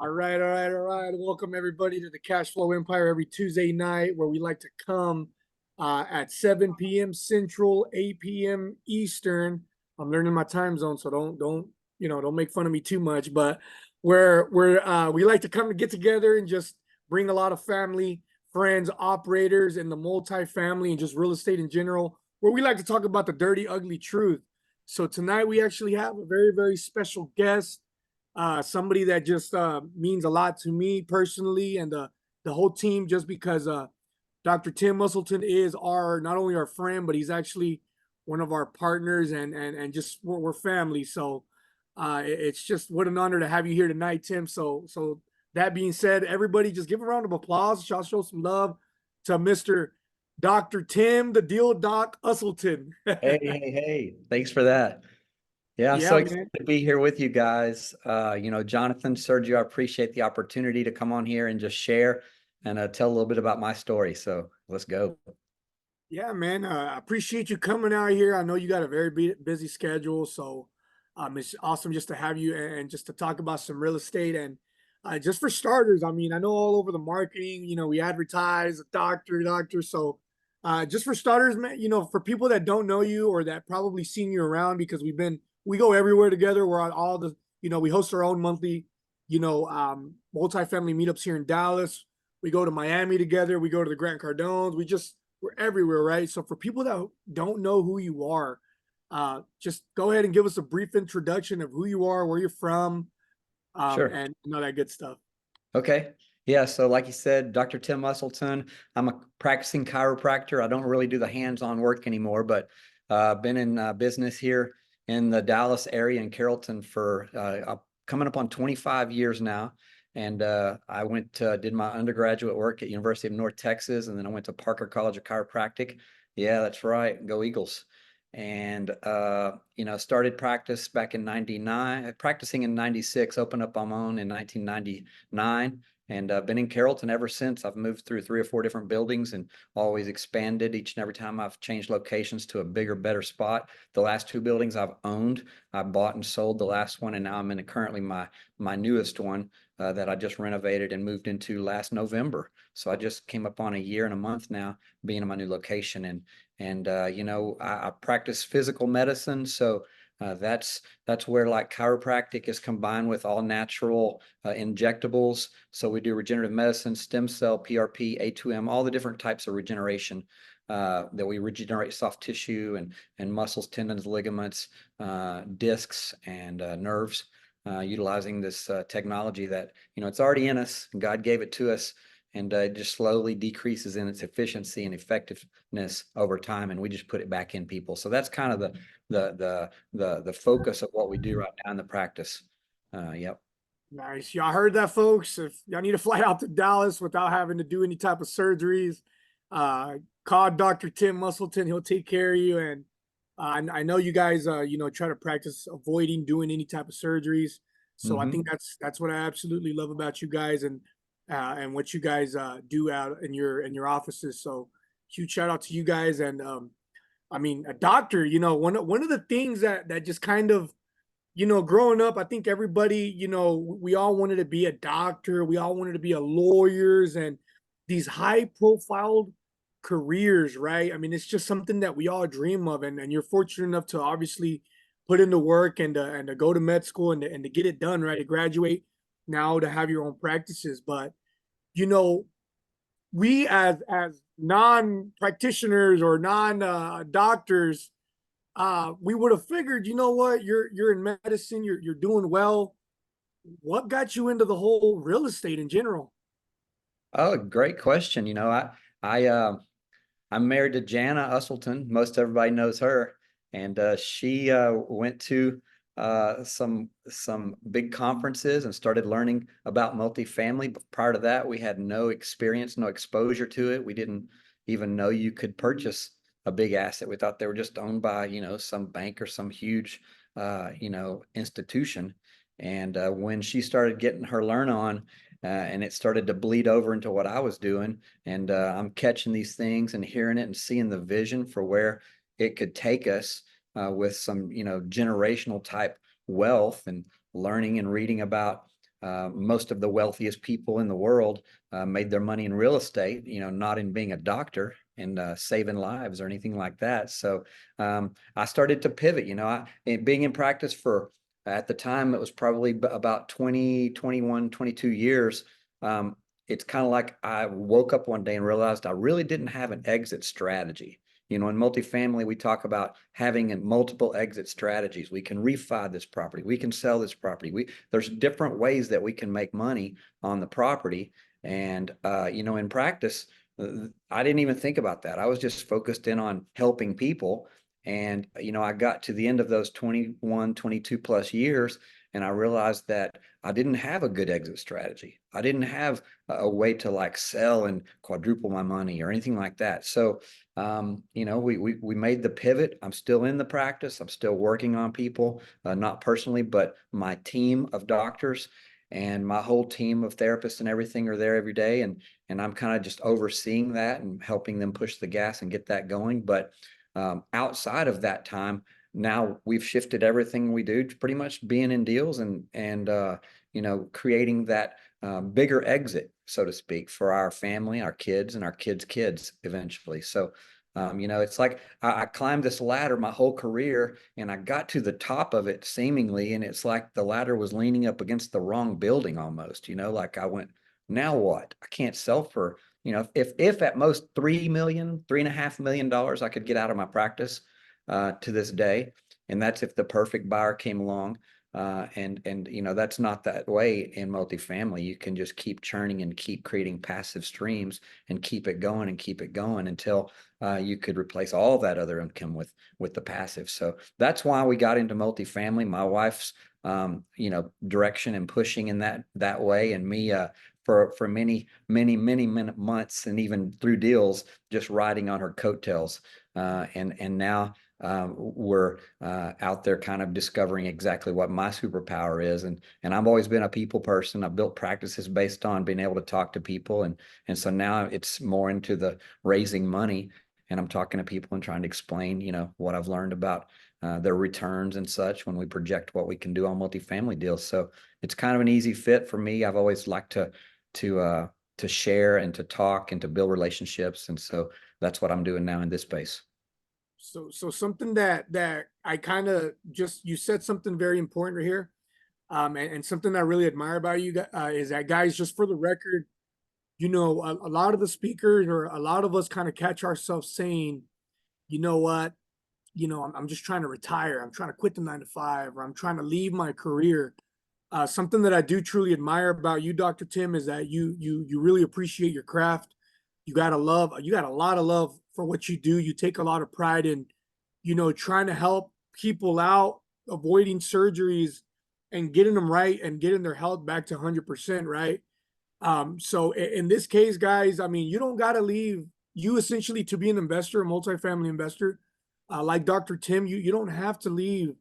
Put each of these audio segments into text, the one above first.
All right, all right, all right. Welcome everybody to the Cash Flow Empire every Tuesday night, where we like to come at 7 p.m. Central, 8 p.m. Eastern. I'm learning my time zone, so don't make fun of me too much. But we like to come and get together and just bring a lot of family, friends, operators, and the multifamily and just real estate in general, where we like to talk about the dirty, ugly truth. So tonight we actually have a very, very special guest, somebody that just means a lot to me personally and the whole team, just because Dr. Tim Musselton is our not only our friend, but he's actually one of our partners, and just we're family. So it's just what an honor to have you here tonight, Tim. So that being said, everybody just give a round of applause. Shall show some love to Mr. Dr. Tim, the Deal Doc Usselton. Hey, thanks for that. Yeah, I'm so Yeah, excited man. to be here with you guys. Jonathan, Sergio, I appreciate the opportunity to come on here and just share and tell a little bit about my story. So let's go. Yeah, man. I appreciate you coming out here. I know you got a very busy schedule, so it's awesome just to have you and just to talk about some real estate. And just for starters, I mean, I know all over the marketing, we advertise doctor. So just for starters, man, for people that don't know you or that probably seen you around, because we go everywhere together. We're on all the, we host our own monthly, multifamily meetups here in Dallas. We go to Miami together. We go to the Grant Cardones. We're everywhere, right? So for people that don't know who you are, just go ahead and give us a brief introduction of who you are, where you're from, Sure. and all that good stuff. Okay. Yeah. So like you said, Dr. Tim Musselton, I'm a practicing chiropractor. I don't really do the hands-on work anymore, but been in business here in the Dallas area in Carrollton for coming up on 25 years now. And I did my undergraduate work at University of North Texas, and then I went to Parker College of Chiropractic. Yeah, that's right. Go Eagles. And started practice back in 99, practicing in 96, opened up on my own in 1999, and been in Carrollton ever since. I've moved through 3 or 4 different buildings and always expanded each and every time. I've changed locations to a bigger, better spot. The last 2 buildings I've owned, I bought and sold the last one, and now I'm in currently my newest one that I just renovated and moved into last November. So I just came up on a year and a month now being in my new location. I practice physical medicine, so that's where like chiropractic is combined with all natural injectables. So we do regenerative medicine, stem cell, PRP, A2M, all the different types of regeneration that we regenerate soft tissue and muscles, tendons, ligaments, discs, and nerves. Utilizing this technology that it's already in us. God gave it to us, and it just slowly decreases in its efficiency and effectiveness over time, and we just put it back in people. So that's kind of the focus of what we do right now in the practice. Yep. Nice. Y'all heard that, folks. If y'all need to fly out to Dallas without having to do any type of surgeries, call Dr. Tim Musselton. He'll take care of you. And I know you guys, try to practice avoiding doing any type of surgeries. So I Mm-hmm. think that's what I absolutely love about you guys, and what you guys do out in your offices. So huge shout out to you guys. And I mean, a doctor. One of the things that just kind of, growing up, I think everybody, we all wanted to be a doctor. We all wanted to be a lawyers and these high profile careers, right? I mean, it's just something that we all dream of. And you're fortunate enough to obviously put in the work and to go to med school and to get it done, right? To graduate now, to have your own practices. But, you know, we as non-practitioners or non-doctors, we would have figured, you know what, you're in medicine, you're doing well. What got you into the whole real estate in general? Oh, great question. I I'm married to Jana Usselton. Most everybody knows her, and she went to some big conferences and started learning about multifamily. But prior to that, we had no experience, no exposure to it. We didn't even know you could purchase a big asset. We thought they were just owned by some bank or some huge institution. And when she started getting her learn on, and it started to bleed over into what I was doing, and I'm catching these things and hearing it and seeing the vision for where it could take us with some generational type wealth, and learning and reading about most of the wealthiest people in the world made their money in real estate, not in being a doctor and saving lives or anything like that. So I started to pivot, being in practice for, at the time, it was probably about 20, 21, 22 years. It's kind of like I woke up one day and realized I really didn't have an exit strategy. In multifamily, we talk about having multiple exit strategies. We can refi this property. We can sell this property. There's different ways that we can make money on the property. And, in practice, I didn't even think about that. I was just focused in on helping people. And, I got to the end of those 21, 22 plus years, and I realized that I didn't have a good exit strategy. I didn't have a way to like sell and quadruple my money or anything like that. So, we made the pivot. I'm still in the practice. I'm still working on people, not personally, but my team of doctors and my whole team of therapists and everything are there every day. And I'm kind of just overseeing that and helping them push the gas and get that going. But outside of that time, now we've shifted everything we do to pretty much being in deals and creating that bigger exit, so to speak, for our family, our kids, and our kids' kids eventually. So, it's like I climbed this ladder my whole career, and I got to the top of it seemingly, and it's like the ladder was leaning up against the wrong building almost. Like I went, now what? I can't sell for, if at most 3 million, $3.5 million I could get out of my practice to this day, and that's if the perfect buyer came along. And that's not that way in multifamily. You can just keep churning and keep creating passive streams and keep it going until you could replace all that other income with the passive. So that's why we got into multifamily. My wife's direction and pushing in that way, and me for many months and even through deals just riding on her coattails. And now we're out there kind of discovering exactly what my superpower is. And I've always been a people person. I've built practices based on being able to talk to people. And so now it's more into the raising money, and I'm talking to people and trying to explain, what I've learned about their returns and such when we project what we can do on multifamily deals. So it's kind of an easy fit for me. I've always liked to share and to talk and to build relationships. And so that's what I'm doing now in this space. So something that I kind of you said something very important right here, and something I really admire about you is that, guys, just for the record, a lot of the speakers or a lot of us kind of catch ourselves saying, you know what, I'm just trying to retire, I'm trying to quit the 9 to 5, or I'm trying to leave my career. Something that I do truly admire about you, Dr. Tim, is that you really appreciate your craft. You got a lot of love for what you do. You take a lot of pride in, trying to help people out, avoiding surgeries and getting them right and getting their health back to 100%, right? So in this case, guys, I mean, you don't got to leave. You essentially, to be an investor, a multifamily investor, like Dr. Tim, you don't have to leave,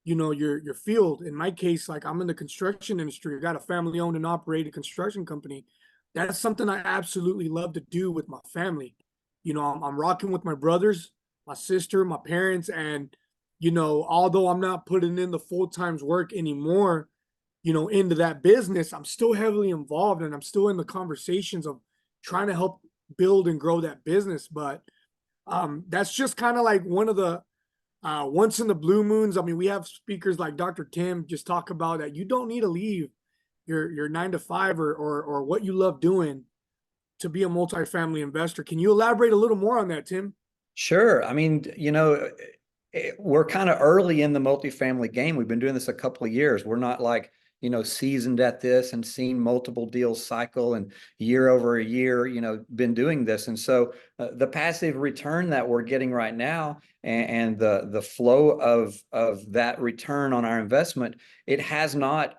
your field. In my case, like, I'm in the construction industry. I got a family owned and operated construction company. That's something I absolutely love to do with my family. I'm rocking with my brothers, my sister, my parents, and although I'm not putting in the full time's work anymore, into that business, I'm still heavily involved, and I'm still in the conversations of trying to help build and grow that business. But that's just kind of like one of the once in the blue moons. I mean, we have speakers like Dr. Tim just talk about that you don't need to leave your 9 to 5 or what you love doing to be a multifamily investor. Can you elaborate a little more on that, Tim? Sure. I mean, we're kind of early in the multifamily game. We've been doing this a couple of years. We're not like, seasoned at this and seen multiple deals cycle and year over a year, been doing this. And so the passive return that we're getting right now and the flow of that return on our investment, it has not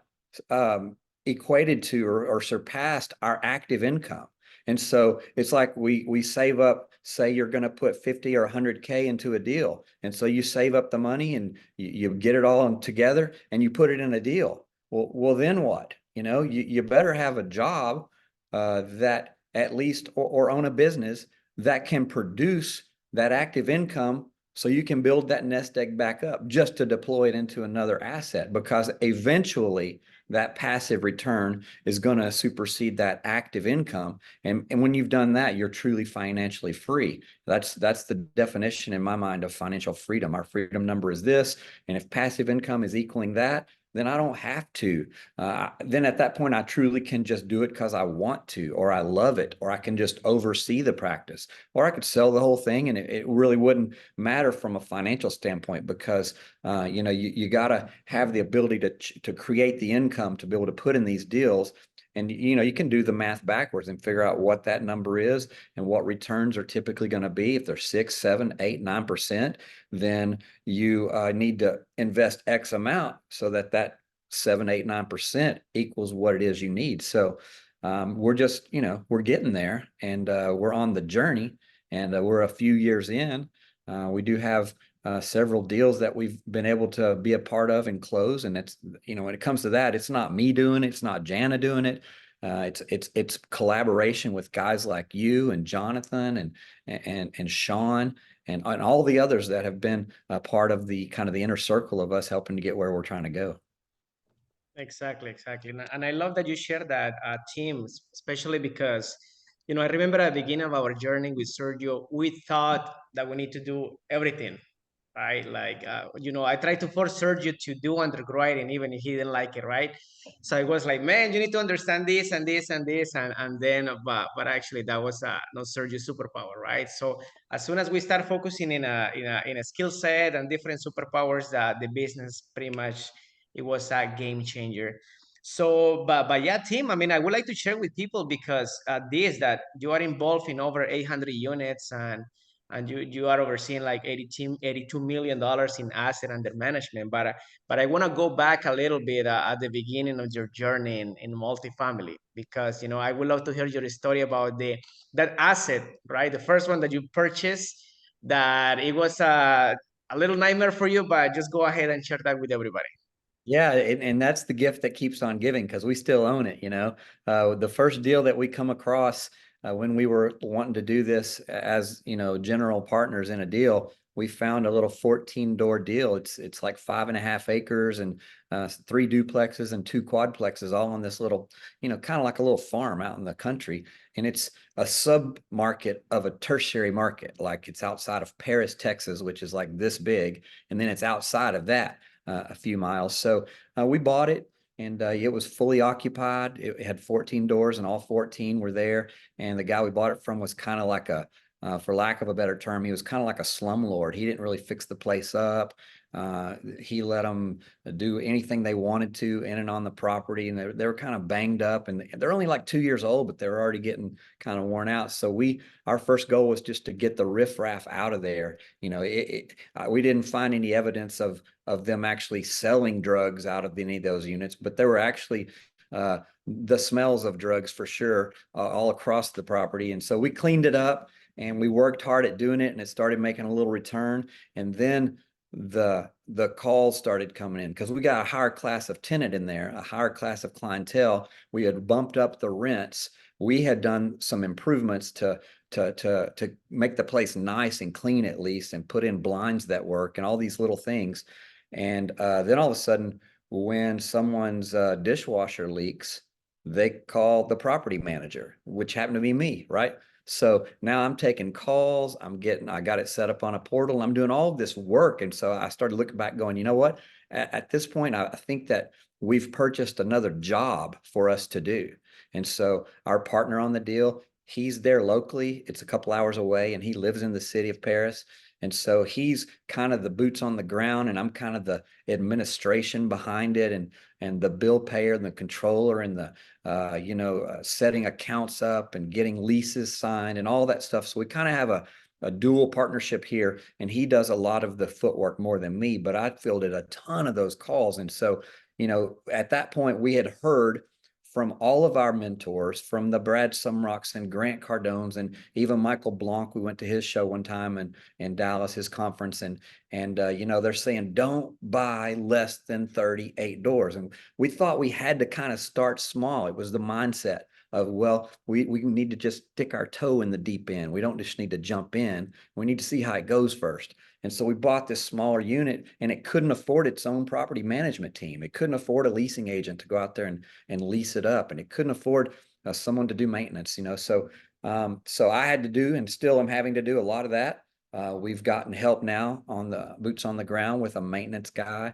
equated to or surpassed our active income. And so it's like we save up, say you're going to put 50 or 100K into a deal. And so you save up the money and you get it all together and you put it in a deal. Well, then what? You better have a job that at least, or own a business that can produce that active income so you can build that nest egg back up just to deploy it into another asset. Because eventually that passive return is going to supersede that active income. And when you've done that, you're truly financially free. That's the definition in my mind of financial freedom. Our freedom number is this. And if passive income is equaling that, then I don't have to. Then at that point, I truly can just do it because I want to, or I love it, or I can just oversee the practice, or I could sell the whole thing and it really wouldn't matter from a financial standpoint because, you got to have the ability to create the income to be able to put in these deals. And, you can do the math backwards and figure out what that number is and what returns are typically going to be. If they're 6, 7, 8, 9%, then you need to invest X amount so that 7, 8, 9% equals what it is you need. So we're just, we're getting there and we're on the journey and we're a few years in. We do have several deals that we've been able to be a part of and close. And it's, when it comes to that, it's not me doing it. It's not Jana doing it. It's collaboration with guys like you and Jonathan and Sean and all the others that have been a part of the kind of the inner circle of us helping to get where we're trying to go. Exactly, exactly. And I love that you share that teams, especially because, I remember at the beginning of our journey with Sergio, we thought that we need to do everything, right? Like, I tried to force Sergio to do underwriting, even if he didn't like it, right? So I was like, man, you need to understand this and this and this. And then, but actually that was not Sergio's superpower, right? So as soon as we start focusing in a skill set and different superpowers, that the business pretty much, it was a game changer. So, but yeah, Tim, I mean, I would like to share with people because this that you are involved in over 800 units and you are overseeing like $82 million in asset under management. But I want to go back a little bit at the beginning of your journey in multifamily because I would love to hear your story about that asset, right? The first one that you purchased, that it was a little nightmare for you, but just go ahead and share that with everybody. Yeah, and that's the gift that keeps on giving because we still own it. The first deal that we come across when we were wanting to do this as general partners in a deal, we found a little 14-door deal. It's like 5.5 acres and 3 duplexes and 2 quadplexes all on this little, kind of like a little farm out in the country. And it's a sub market of a tertiary market, like it's outside of Paris, Texas, which is like this big, and then it's outside of that. A few miles. So we bought it and it was fully occupied. It had 14 doors and all 14 were there. And the guy we bought it from was kind of like for lack of a better term, he was kind of like a slumlord. He didn't really fix the place up. He let them do anything they wanted to in and on the property. And they were kind of banged up and they're only like 2 years old, but they're already getting kind of worn out. So our first goal was just to get the riffraff out of there. We didn't find any evidence of them actually selling drugs out of any of those units, but there were actually the smells of drugs for sure all across the property. And so we cleaned it up and we worked hard at doing it and it started making a little return. And then the calls started coming in because we got a higher class of tenant in there, a higher class of clientele. We had bumped up the rents. We had done some improvements to make the place nice and clean at least and put in blinds that work and all these little things. And then all of a sudden, when someone's dishwasher leaks, they call the property manager, which happened to be me, right? So now I'm taking calls, I got it set up on a portal, I'm doing all of this work. And so I started looking back going, you know what? At this point, I think that we've purchased another job for us to do. And so our partner on the deal, he's there locally. It's a couple hours away and he lives in the city of Paris. And so he's kind of the boots on the ground and I'm kind of the administration behind it and the bill payer and the controller and the setting accounts up and getting leases signed and all that stuff. So we kind of have a dual partnership here and he does a lot of the footwork more than me, but I fielded a ton of those calls. And so, at that point we had heard from all of our mentors, from the Brad Sumroks and Grant Cardones and even Michael Blanc. We went to his show one time in Dallas, his conference, and they're saying don't buy less than 38 doors. And we thought we had to kind of start small. It was the mindset of, well, we need to just stick our toe in the deep end. We don't just need to jump in. We need to see how it goes first. And so we bought this smaller unit, and it couldn't afford its own property management team. It couldn't afford a leasing agent to go out there and lease it up. And it couldn't afford someone to do maintenance, you know. So I had to do, and still am having to do, a lot of that. We've gotten help now on the boots on the ground with a maintenance guy,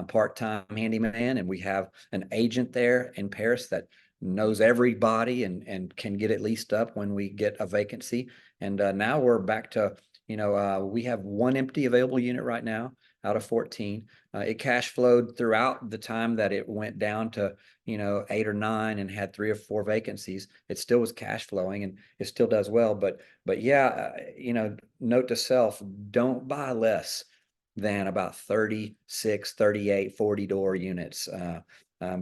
part-time handyman, and we have an agent there in Paris that knows everybody and can get it leased up when we get a vacancy. And now we're back to, we have one empty available unit right now out of 14. It cash flowed throughout the time that it went down to, 8 or 9 and had 3 or 4 vacancies. It still was cash flowing, and it still does well. But yeah, note to self, don't buy less than about 36, 38, 40 door units.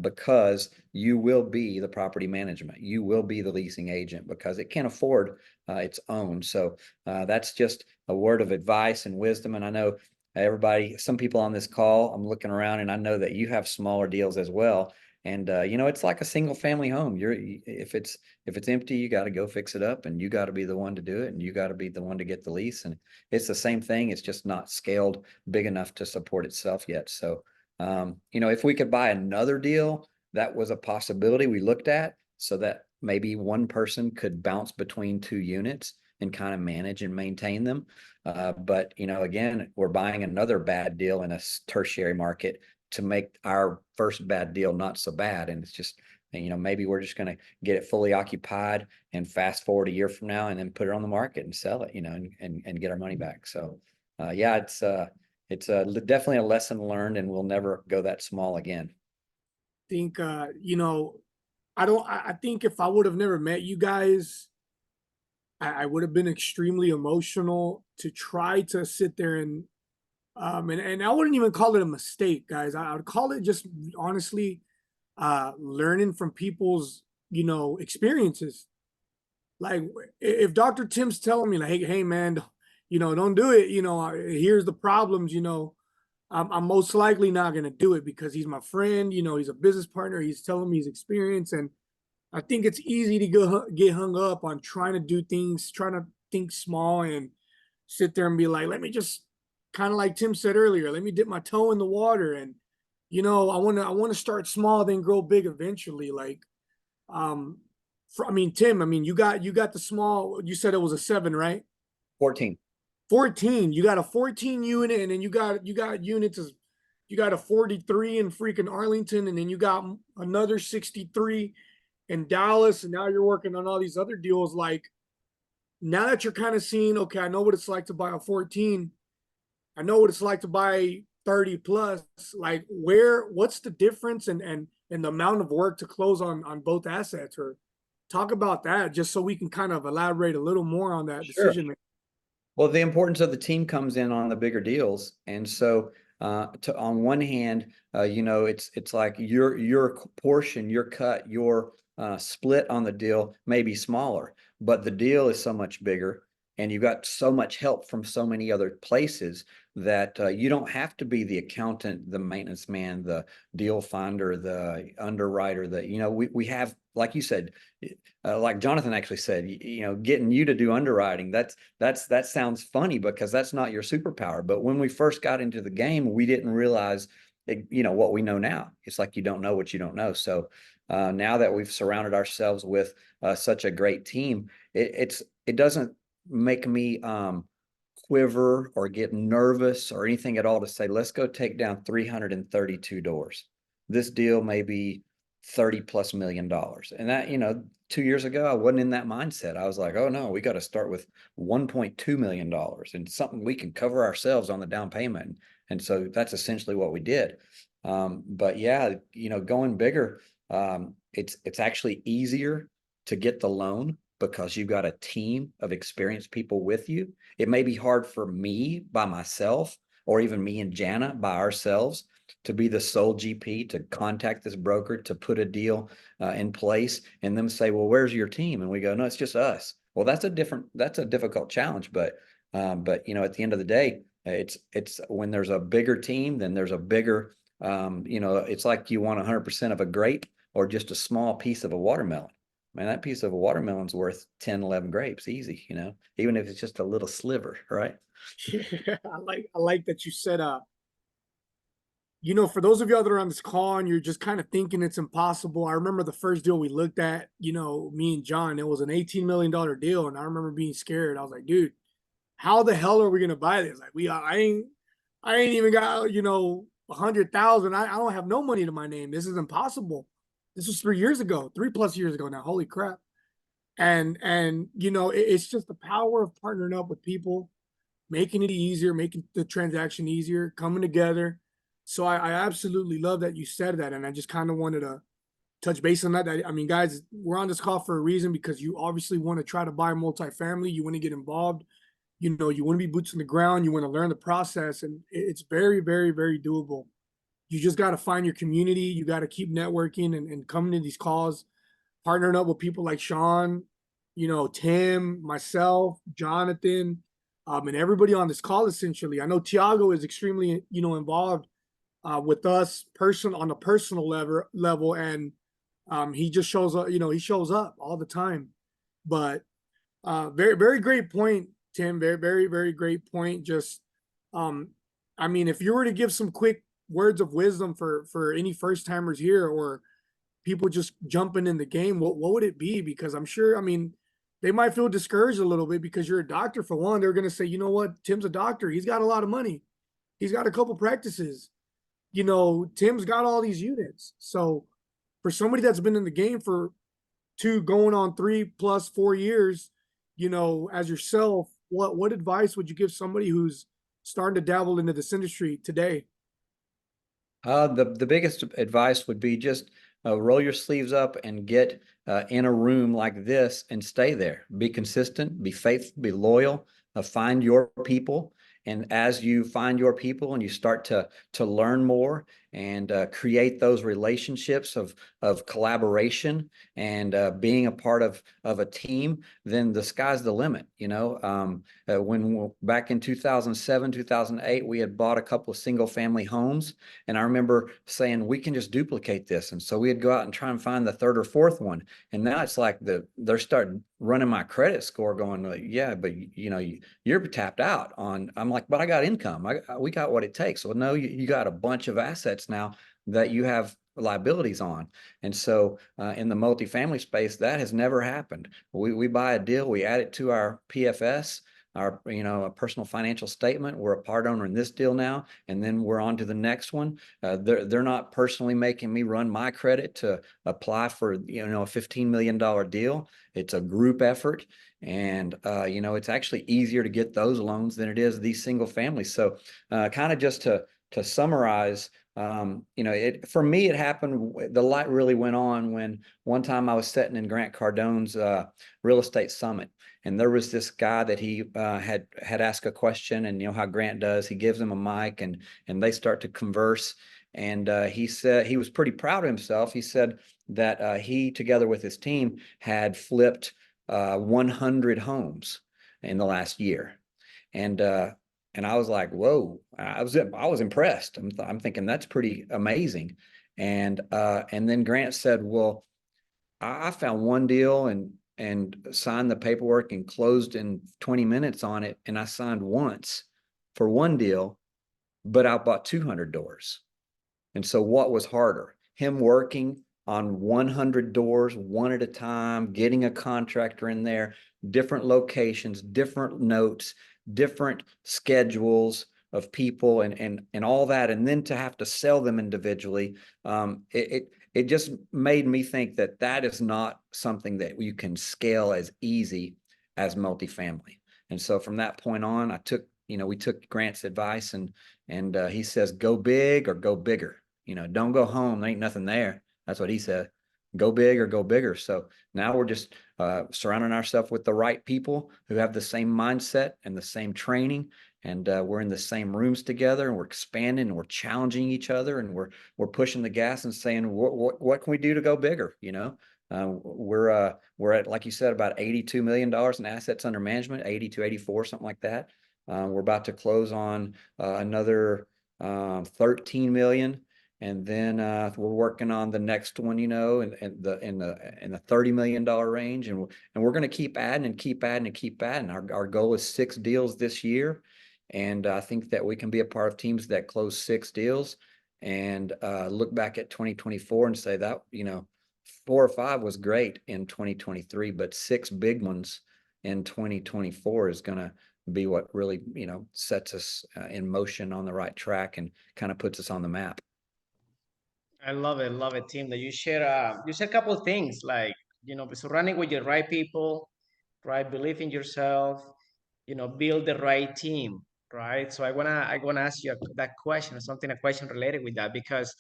Because you will be the property management, you will be the leasing agent, because it can't afford its own. So that's just a word of advice and wisdom. And I know everybody, some people on this call, I'm looking around and I know that you have smaller deals as well. And it's like a single family home. If it's empty, you got to go fix it up, and you got to be the one to do it, and you got to be the one to get the lease. And it's the same thing. It's just not scaled big enough to support itself yet. So if we could buy another deal, that was a possibility we looked at, so that maybe one person could bounce between 2 units and kind of manage and maintain them. But again, we're buying another bad deal in a tertiary market to make our first bad deal not so bad. And it's just, maybe we're just going to get it fully occupied and fast forward a year from now and then put it on the market and sell it, and get our money back. So yeah, it's definitely a lesson learned, and we'll never go that small again. Think, I think if I would have never met you guys, I would have been extremely emotional to try to sit there and I wouldn't even call it a mistake, guys. I would call it just honestly learning from people's, experiences. Like if Dr. Tim's telling me like, hey man, don't do it, here's the problems, I'm most likely not going to do it because he's my friend, he's a business partner, he's telling me his experience. And I think it's easy to get hung up on trying to do things, trying to think small and sit there and be like, let me just, kind of like Tim said earlier, let me dip my toe in the water. And, I want to start small, then grow big eventually. Like, Tim, you got the small, you said it was a 7, right? 14. 14. You got a 14 unit, and then you got units. You got a 43 in freaking Arlington, and then you got another 63 in Dallas, and now you're working on all these other deals. Like, now that you're kind of seeing, okay, I know what it's like to buy a 14. I know what it's like to buy 30 plus. Like, what's the difference and the amount of work to close on both assets? Or talk about that, just so we can kind of elaborate a little more on that Sure. decision. Well, the importance of the team comes in on the bigger deals. And so on one hand, it's like your portion, your cut, your split on the deal may be smaller, but the deal is so much bigger, and you've got so much help from so many other places that you don't have to be the accountant, the maintenance man, the deal finder, the underwriter. We have, like you said, like Jonathan actually said, getting you to do underwriting. That sounds funny because that's not your superpower. But when we first got into the game, we didn't realize, what we know now. It's like you don't know what you don't know. So now that we've surrounded ourselves with such a great team, it doesn't make me quiver or get nervous or anything at all to say, let's go take down 332 doors. This deal may be $30+ million. And that, 2 years ago, I wasn't in that mindset. I was like, oh no, we got to start with $1.2 million and something we can cover ourselves on the down payment. And so that's essentially what we did. But yeah, going bigger, it's actually easier to get the loan because you've got a team of experienced people with you. It may be hard for me by myself, or even me and Jana by ourselves, to be the sole GP, to contact this broker, to put a deal in place, and them say, well, where's your team? And we go, no, it's just us. Well, that's a difficult challenge, but at the end of the day, it's when there's a bigger team, then there's a bigger, it's like you want 100% of a grape or just a small piece of a watermelon. man, that piece of watermelon's worth 10, 11 grapes, easy, you know, even if it's just a little sliver, right? Yeah, I like that you said you know, for those of y'all that are on this call and you're just kind of thinking it's impossible. I remember the first deal we looked at, you know, me and John, it was an $18 million deal. And I remember being scared. I was like, dude, how the hell are we gonna buy this? Like I ain't even got, you know, 100,000. I don't have no money to my name. This is impossible. This was 3 years ago, 3+ years ago now. Holy crap. And you know, it's just the power of partnering up with people, making it easier, making the transaction easier, coming together. So I absolutely love that you said that. And I just kind of wanted to touch base on that. I mean, guys, we're on this call for a reason because you obviously want to try to buy multifamily. You want to get involved. You know, you want to be boots on the ground. You want to learn the process. And it's very, very, very doable. You just got to find your community. You got to keep networking and coming to these calls, partnering up with people like Sean, you know, Tim, myself, Jonathan, and everybody on this call. Essentially, I know Tiago is extremely, you know, involved with us on a personal level, and he just shows up. You know, he shows up all the time. But very, very great point, Tim. Very, very, very great point. Just, um, I mean, if you were to give some quick words of wisdom for any first timers here or people just jumping in the game, what would it be? Because I'm sure, I mean, they might feel discouraged a little bit because you're a doctor for one. They're going to say, you know what, Tim's a doctor. He's got a lot of money. He's got a couple practices. You know, Tim's got all these units. So for somebody that's been in the game for 2 going on 3+4 years, you know, as yourself, what advice would you give somebody who's starting to dabble into this industry today? The biggest advice would be just roll your sleeves up and get in a room like this and stay there. Be consistent, be faithful, be loyal, find your people. And as you find your people and you start to learn more and create those relationships of collaboration and being a part of a team, then the sky's the limit. You know, when back in 2007, 2008, we had bought a couple of single family homes. And I remember saying, we can just duplicate this. And so we'd go out and try and find the third or fourth one. And now it's like they're starting running my credit score going, like, yeah, but you know, you're tapped out on. I'm like, but I got income. We got what it takes. Well, no, you got a bunch of assets now that you have liabilities on. And so in the multifamily space, that has never happened. We buy a deal, we add it to our PFS, our, you know, a personal financial statement. We're a part owner in this deal now, and then we're on to the next one. They're not personally making me run my credit to apply for, you know, a $15 million deal. It's a group effort. And, you know, it's actually easier to get those loans than it is these single families. So kind of just to summarize, you know, for me, it happened, the light really went on when one time I was sitting in Grant Cardone's real estate summit. And there was this guy that he had asked a question, and you know how Grant does, he gives him a mic and they start to converse. And he said he was pretty proud of himself. He said that he, together with his team, had flipped 100 homes in the last year. And I was like, whoa, I was impressed. I'm thinking that's pretty amazing. And then Grant said, well, I found one deal and signed the paperwork and closed in 20 minutes on it. And I signed once for one deal, but I bought 200 doors. And so what was harder? Him working on 100 doors, one at a time, getting a contractor in there, different locations, different notes, different schedules of people and all that. And then to have to sell them individually, it just made me think that that is not something that you can scale as easy as multifamily. And so from that point on, we took Grant's advice and he says, go big or go bigger. You know, don't go home. There ain't nothing there. That's what he said. Go big or go bigger. So now we're just surrounding ourselves with the right people who have the same mindset and the same training. And we're in the same rooms together, and we're expanding, and we're challenging each other, and we're pushing the gas and saying, what can we do to go bigger? You know, we're at, like you said, about $82 million in assets under management, 82, 84, something like that. We're about to close on another 13 million And then we're working on the next one, you know, in the $30 million range, and we're going to keep adding and keep adding and keep adding. Our goal is 6 deals this year, and I think that we can be a part of teams that close 6 deals, and look back at 2024 and say that, you know, 4 or 5 was great in 2023, but 6 big ones in 2024 is going to be what really, you know, sets us in motion on the right track and kind of puts us on the map. I love it, Tim. That you share a couple of things like, surrounding with the right people, right? Believe in yourself, build the right team, right? So I wanna ask you that question, a question related with that, because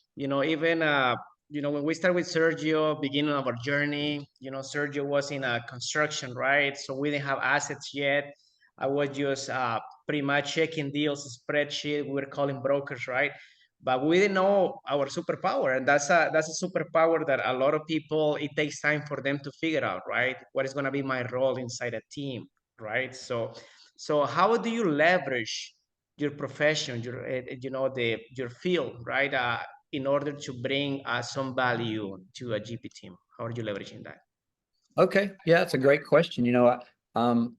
even when we start with Sergio, beginning of our journey, Sergio was in a construction, right? So we didn't have assets yet. I was just pretty much checking deals, spreadsheet. We were calling brokers, right? But we didn't know our superpower, and that's a superpower that a lot of people, it takes time for them to figure out, right? What is going to be my role inside a team, right? So how do you leverage your profession, your field, right, in order to bring some value to a GP team? How are you leveraging that? Okay, yeah, it's a great question. You know,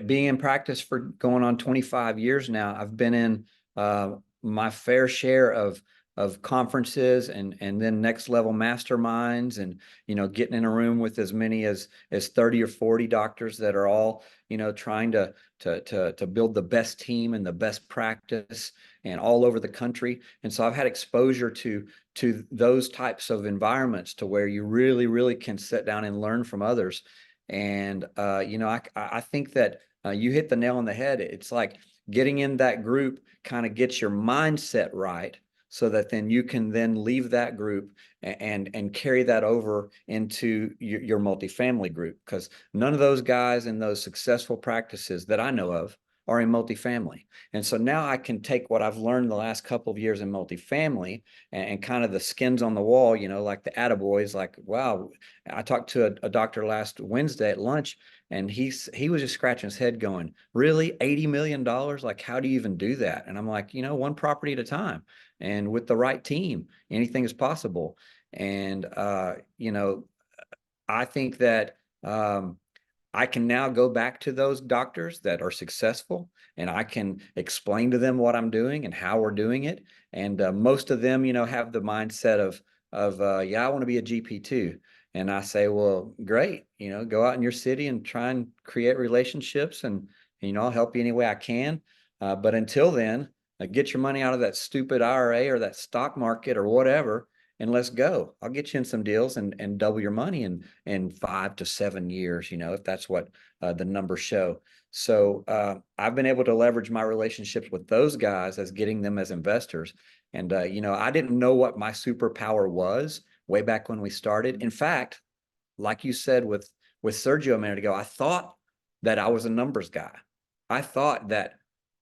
being in practice for going on 25 years now, I've been in my fair share of conferences and then next level masterminds, and you know, getting in a room with as many as 30 or 40 doctors that are all, you know, trying to build the best team and the best practice and all over the country. And so I've had exposure to those types of environments to where you really can sit down and learn from others. And you know, I think that you hit the nail on the head. It's like getting in that group kind of gets your mindset right, so that then you can then leave that group and carry that over into your multifamily group, because none of those guys in those successful practices that I know of are in multifamily. And so now I can take what I've learned the last couple of years in multifamily and kind of the skins on the wall, you know, like the attaboys, like, wow. I talked to a doctor last Wednesday at lunch, and he was just scratching his head going, really, $80 million? Like, how do you even do that? And I'm like, you know, one property at a time. And with the right team, anything is possible. And, you know, I think that I can now go back to those doctors that are successful, and I can explain to them what I'm doing and how we're doing it. And most of them, you know, have the mindset of yeah, I want to be a GP too. And I say, well, great, you know, go out in your city and try and create relationships, and you know, I'll help you any way I can. But until then, get your money out of that stupid IRA or that stock market or whatever, and let's go. I'll get you in some deals and double your money in 5 to 7 years, you know, if that's what the numbers show. So I've been able to leverage my relationships with those guys as getting them as investors. And, you know, I didn't know what my superpower was way back when we started. In fact, like you said with Sergio a minute ago, I thought that I was a numbers guy. I thought that,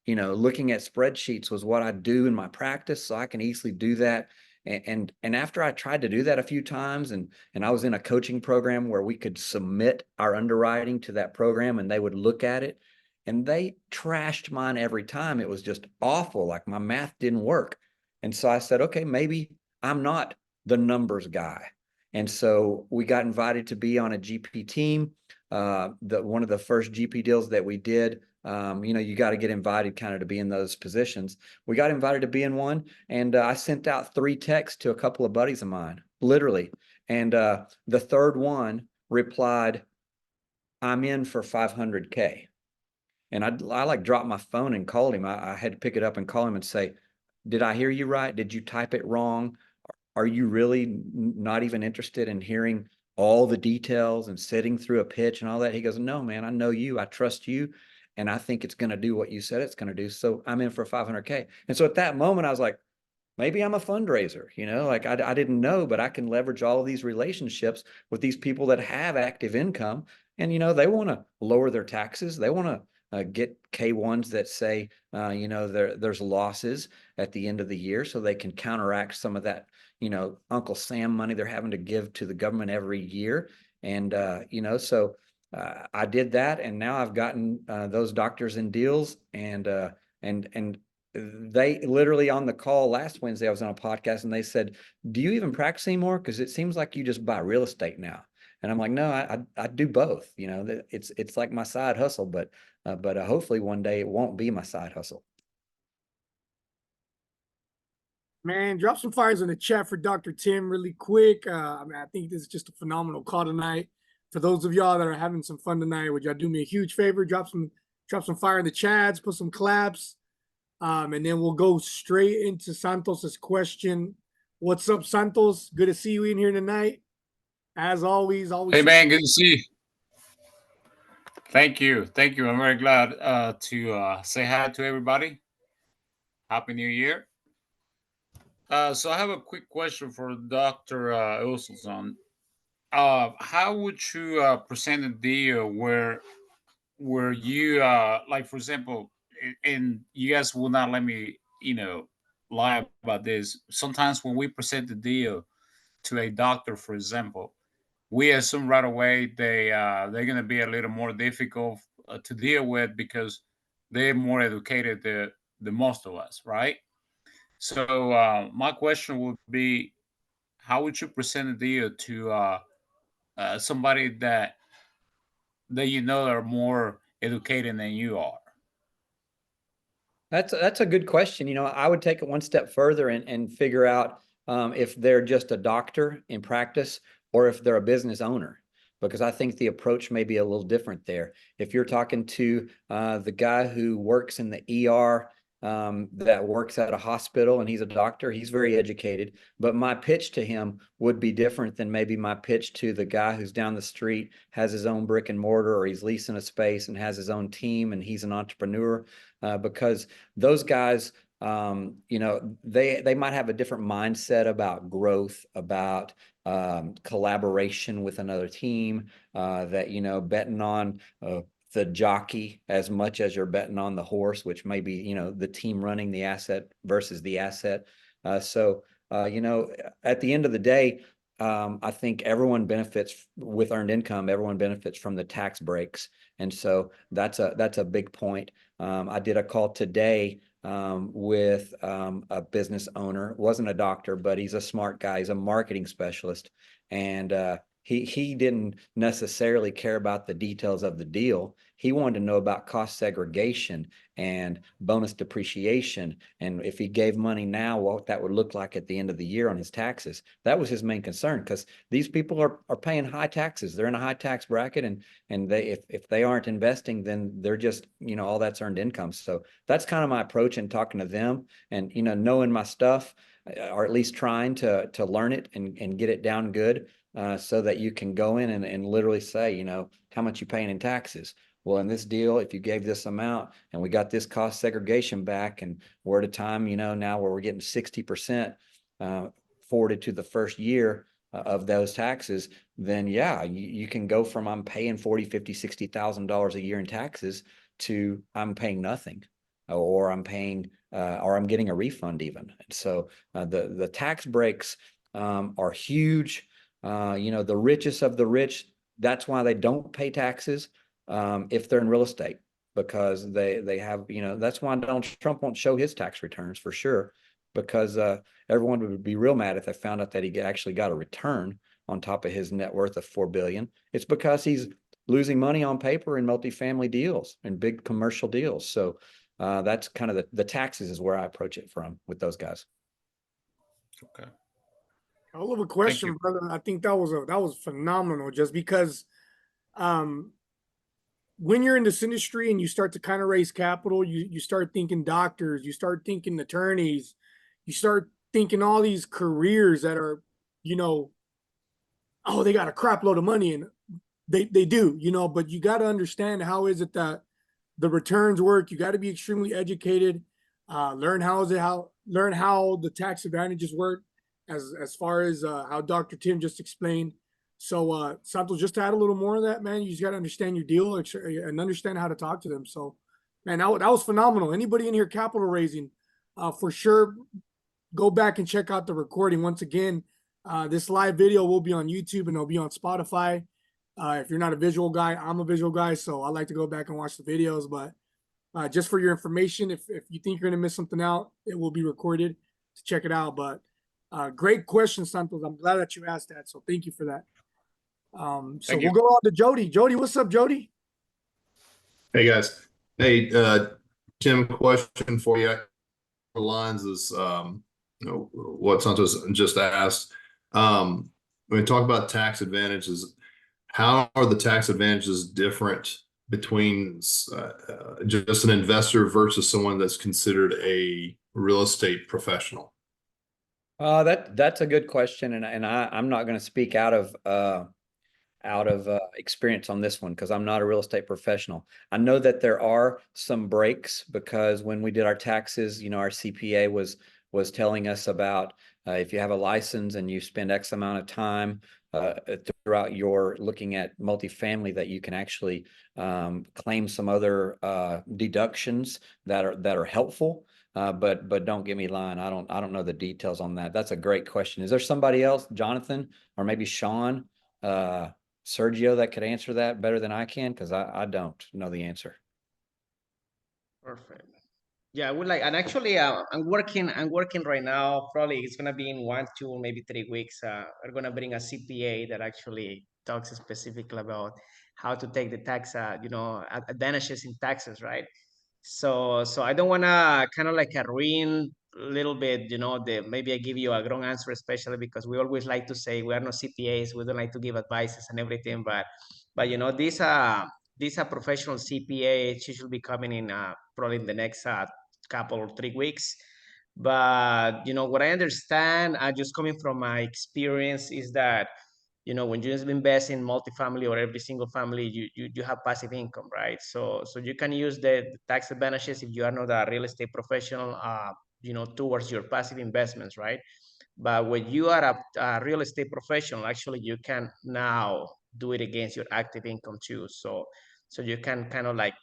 you know, looking at spreadsheets was what I do in my practice, so I can easily do that. And after I tried to do that a few times, and I was in a coaching program where we could submit our underwriting to that program and they would look at it, and they trashed mine every time. It was just awful. Like, my math didn't work. And so I said, okay, maybe I'm not the numbers guy. And so we got invited to be on a GP team. One of the first GP deals that we did, you know, you got to get invited kind of to be in those positions. We got invited to be in one, and I sent out 3 texts to a couple of buddies of mine, literally. And the third one replied, I'm in for 500K. And I like dropped my phone and called him. I had to pick it up and call him and say, did I hear you right? Did you type it wrong? Are you really not even interested in hearing all the details and sitting through a pitch and all that? He goes, no, man, I know you. I trust you. And I think it's going to do what you said it's going to do. So I'm in for 500K. And so at that moment, I was like, maybe I'm a fundraiser, you know, like I didn't know, but I can leverage all of these relationships with these people that have active income. And, you know, they want to lower their taxes. They want to get K1s that say, you know, there's losses at the end of the year, so they can counteract some of that, you know, Uncle Sam money they're having to give to the government every year. And, you know, so I did that. And now I've gotten those doctors in deals, and they literally on the call last Wednesday, I was on a podcast and they said, do you even practice anymore? Because it seems like you just buy real estate now. And I'm like, no, I do both. You know, it's like my side hustle, but hopefully one day it won't be my side hustle. Man, drop some fires in the chat for Dr. Tim really quick. I mean, I think this is just a phenomenal call tonight. For those of y'all that are having some fun tonight, would y'all do me a huge favor? Drop some fire in the chats, put some claps. And then we'll go straight into Santos's question. What's up, Santos? Good to see you in here tonight. As always. Hey man, good to see you. Thank you. I'm very glad to say hi to everybody. Happy New Year. So I have a quick question for Dr. Uselson. How would you present a deal where you like, for example, and you guys will not let me, lie about this. Sometimes when we present the deal to a doctor, for example, we assume right away they're going to be a little more difficult to deal with because they're more educated than most of us, right? So my question would be, how would you present a deal to somebody that you know are more educated than you are? That's a good question. You know, I would take it one step further and figure out if they're just a doctor in practice or if they're a business owner, because I think the approach may be a little different there. If you're talking to the guy who works in the ER, that works at a hospital and he's a doctor, he's very educated, but my pitch to him would be different than maybe my pitch to the guy who's down the street, has his own brick and mortar, or he's leasing a space and has his own team and he's an entrepreneur, because those guys, you know, they might have a different mindset about growth, about collaboration with another team, that, you know, betting on the jockey as much as you're betting on the horse, which may be, you know, the team running the asset versus the asset. So, you know, at the end of the day, I think everyone benefits with earned income. Everyone benefits from the tax breaks. And so that's a big point. I did a call today with a business owner. Wasn't a doctor, but he's a smart guy. He's a marketing specialist. And he didn't necessarily care about the details of the deal. He wanted to know about cost segregation and bonus depreciation, and if he gave money now, what that would look like at the end of the year on his taxes. That was his main concern, because these people are paying high taxes. They're in a high tax bracket, and they if they aren't investing, then they're just, you know, all that's earned income. So that's kind of my approach in talking to them, and, you know, knowing my stuff, or at least trying to learn it and get it down good. So that you can go in and literally say, you know, how much you paying in taxes. Well, in this deal, if you gave this amount and we got this cost segregation back, and we're at a time, you know, now where we're getting 60% forwarded to the first year of those taxes, then yeah, you can go from I'm paying $40,000, $50,000, $60,000 a year in taxes to I'm paying nothing, or I'm paying, or I'm getting a refund even. And so the tax breaks are huge. You know, the richest of the rich, that's why they don't pay taxes if they're in real estate, because they have, you know, that's why Donald Trump won't show his tax returns for sure, because everyone would be real mad if they found out that he actually got a return on top of his net worth of $4 billion. It's because he's losing money on paper in multifamily deals and big commercial deals. So that's kind of the taxes is where I approach it from with those guys. Okay. I love a question, brother. I think that was phenomenal, just because when you're in this industry and you start to kind of raise capital, you start thinking doctors, you start thinking attorneys, you start thinking all these careers that are, you know, oh, they got a crap load of money, and they do, you know, but you got to understand how is it that the returns work. You got to be extremely educated, learn how the tax advantages work, as far as how Dr. Tim just explained. So Santos, just to add a little more of that, man, you just got to understand your deal and understand how to talk to them. So, man, that was phenomenal. Anybody in here capital raising, for sure, go back and check out the recording. Once again, this live video will be on YouTube and it'll be on Spotify. If you're not a visual guy, I'm a visual guy, so I like to go back and watch the videos. But just for your information. If you think you're gonna miss something out, it will be recorded to check it out. But great question, Santos. I'm glad that you asked that. So thank you for that. So Thank we'll you. go on to Jody. Jody, what's up, Jody? Hey guys. Hey, Tim, question for you. The lines is what Santos just asked. When we talk about tax advantages, how are the tax advantages different between just an investor versus someone that's considered a real estate professional? That's a good question, and I'm not going to speak out of experience on this one because I'm not a real estate professional. I know that there are some breaks because when we did our taxes, our CPA was telling us about if you have a license and you spend X amount of time throughout your looking at multifamily, that you can actually claim some other deductions that are helpful. But don't get me lying. I don't know the details on that. That's a great question. Is there somebody else, Jonathan, or maybe Sean, Sergio, that could answer that better than I can? Because I don't know the answer. Perfect. Yeah, I would like, and actually, I'm working right now. Probably it's gonna be in 1, 2, maybe 3 weeks. We're gonna bring a CPA that actually talks specifically about how to take the tax, advantages in taxes, right? So I don't wanna kind of like ruin a little bit, maybe I give you a wrong answer, especially because we always like to say we are not CPAs, we don't like to give advices and everything, but this professional CPA, she should be coming in probably in the next couple or 3 weeks. But what I understand, just coming from my experience, is that when you invest in multifamily or every single family, you have passive income, right? So you can use the tax advantages if you are not a real estate professional, towards your passive investments, right? But when you are a real estate professional, actually you can now do it against your active income too. So you can kind of like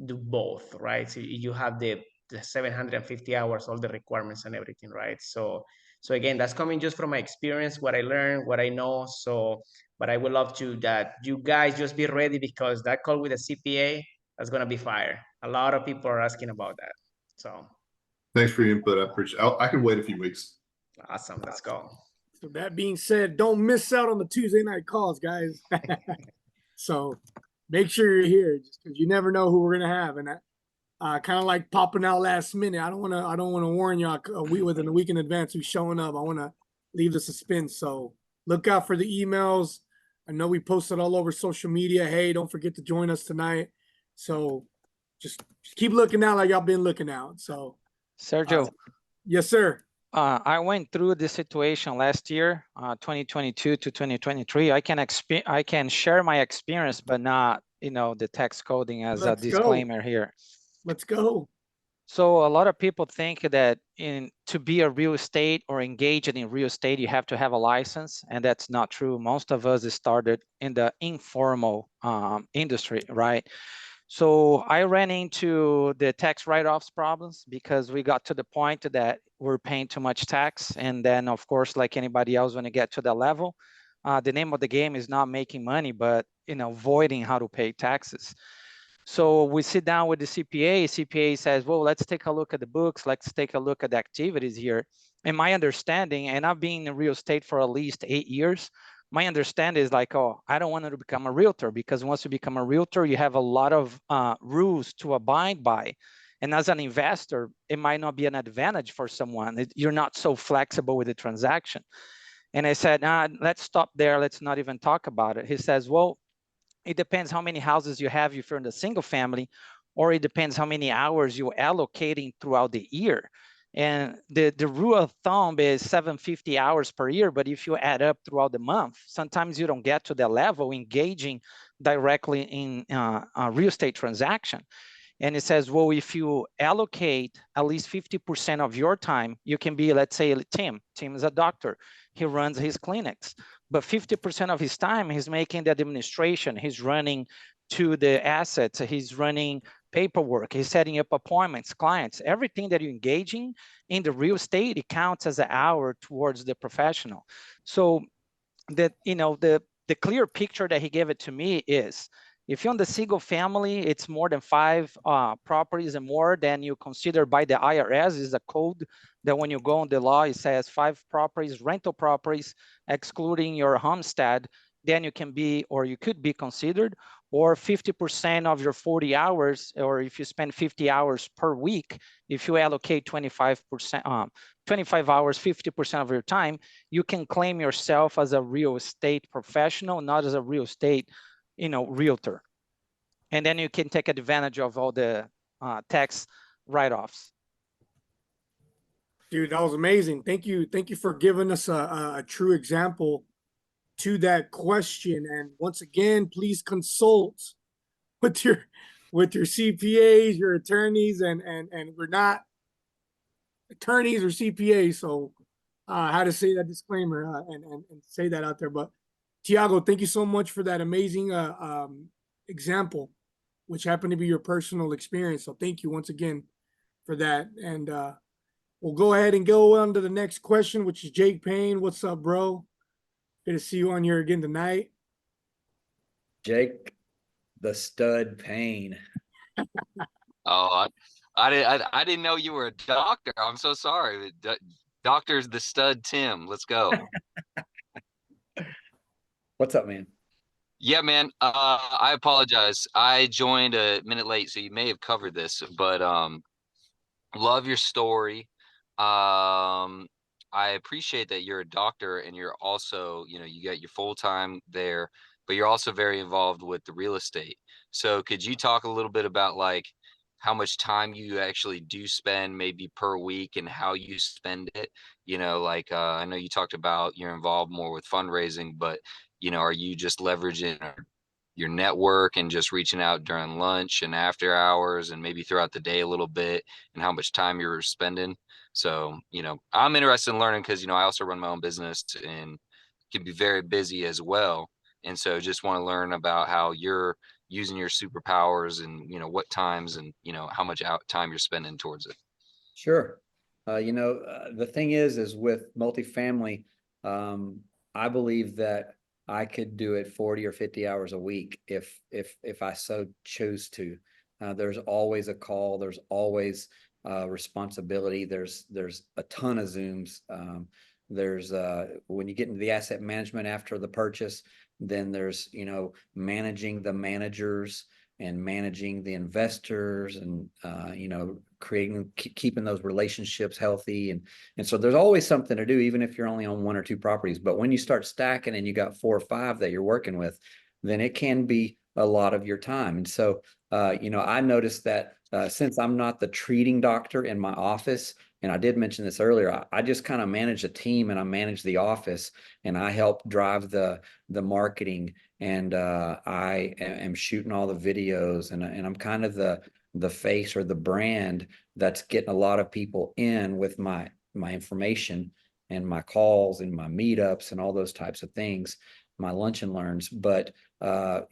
do both, right? So you have the 750 hours, all the requirements and everything, right? So again, that's coming just from my experience, what I learned, what I know. So, but I would love to that you guys just be ready, because that call with a CPA, that's gonna be fire. A lot of people are asking about that. So Thanks for your input. I appreciate it. I can wait a few weeks. awesome, let's go. So that being said, don't miss out on the Tuesday night calls, guys. So make sure you're here, just because you never know who we're gonna have. And kind of like popping out last minute. I don't want to warn y'all a week in advance who's showing up. I want to leave the suspense. So look out for the emails. I know we posted all over social media. Hey, don't forget to join us tonight. So just keep looking out like y'all been looking out. So Sergio, yes, sir. I went through this situation last year, 2022 to 2023. I can share my experience, but not, the tax coding as a disclaimer here. Let's go. So a lot of people think that to be a real estate or engaged in real estate, you have to have a license, and that's not true. Most of us started in the informal industry, right? So I ran into the tax write-offs problems because we got to the point that we're paying too much tax. And then, of course, like anybody else, when you get to that level, the name of the game is not making money, but avoiding how to pay taxes. So we sit down with the CPA. CPA says, well, let's take a look at the books. Let's take a look at the activities here. And my understanding, and I've been in real estate for at least 8 years, my understanding is like, oh, I don't want to become a realtor, because once you become a realtor, you have a lot of rules to abide by. And as an investor, it might not be an advantage for someone. You're not so flexible with the transaction. And I said, let's stop there. Let's not even talk about it. He says, well, it depends how many houses you have if you're in the single family, or it depends how many hours you're allocating throughout the year. And the rule of thumb is 750 hours per year, but if you add up throughout the month, sometimes you don't get to that level engaging directly in a real estate transaction. And it says, well, if you allocate at least 50% of your time, you can be, let's say, Tim is a doctor. He runs his clinics, but 50% of his time he's making the administration. He's running to the assets. He's running paperwork. He's setting up appointments, clients, everything that you're engaging in the real estate, it counts as an hour towards the professional. So that, the clear picture that he gave it to me is, If you're on the single family, it's more than 5 properties and more, then you consider by the IRS is a code that when you go on the law, it says 5 properties, rental properties, excluding your homestead, then you can be, or you could be considered, or 50% of your 40 hours, or if you spend 50 hours per week, if you allocate 25%, 25 hours, 50% of your time, you can claim yourself as a real estate professional, not as a real estate, realtor. And then you can take advantage of all the tax write-offs. Dude, that was amazing. Thank you. Thank you for giving us a true example to that question. And once again, please consult with your CPAs, your attorneys, and we're not attorneys or CPAs. So how to say that disclaimer and say that out there. But Tiago, thank you so much for that amazing example, which happened to be your personal experience. So thank you once again for that. And we'll go ahead and go on to the next question, which is Jake Payne. What's up, bro? Good to see you on here again tonight. Jake, the stud Payne. Oh, I didn't know you were a doctor. I'm so sorry. Doctor's the stud Tim. Let's go. What's up, man? Yeah, man. I apologize. I joined a minute late, so you may have covered this, but love your story. I appreciate that you're a doctor and you're also, you got your full time there, but you're also very involved with the real estate. So could you talk a little bit about like how much time you actually do spend maybe per week and how you spend it? I know you talked about you're involved more with fundraising, but are you just leveraging your network and just reaching out during lunch and after hours and maybe throughout the day a little bit, and how much time you're spending? So, I'm interested in learning because, I also run my own business and can be very busy as well. And so just want to learn about how you're using your superpowers and, what times and, how much time you're spending towards it. Sure. The thing is with multifamily, I believe that I could do it 40 or 50 hours a week if I so chose to. There's always a call. There's always responsibility. There's a ton of Zooms. There's when you get into the asset management after the purchase, then there's managing the managers and managing the investors and keeping those relationships healthy, and so there's always something to do, even if you're only on 1 or 2 properties. But when you start stacking and you got 4 or 5 that you're working with, then it can be a lot of your time. And so I noticed that since I'm not the treating doctor in my office, and I did mention this earlier, I just kind of manage a team and I manage the office and I help drive the marketing, and I am shooting all the videos, and I'm kind of the face or the brand that's getting a lot of people in with my information and my calls and my meetups and all those types of things, my lunch and learns. But I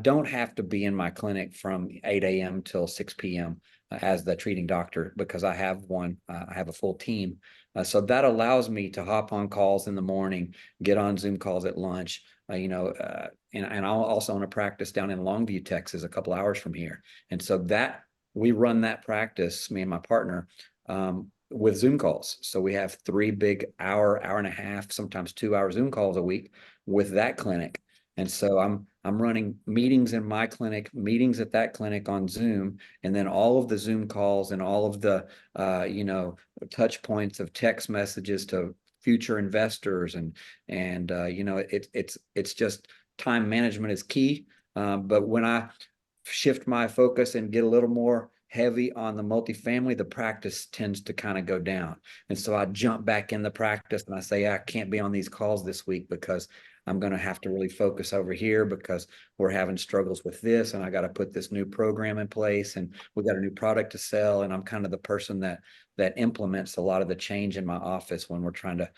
don't have to be in my clinic from 8 a.m. till 6 p.m. As the treating doctor, because I have a full team. So that allows me to hop on calls in the morning, get on Zoom calls at lunch, and I'll also own a practice down in Longview, Texas, a couple hours from here. And so that we run that practice, me and my partner, with Zoom calls. So we have 3 big hour and a half, sometimes 2-hour Zoom calls a week with that clinic. And so I'm running meetings in my clinic, meetings at that clinic on Zoom, and then all of the Zoom calls and all of the touch points of text messages to future investors, and it's just time management is key. But when I shift my focus and get a little more heavy on the multifamily, the practice tends to kind of go down. And so I jump back in the practice and I say, I can't be on these calls this week because I'm going to have to really focus over here because we're having struggles with this, and I got to put this new program in place, and we got a new product to sell. And I'm kind of the person that implements a lot of the change in my office when we're trying to,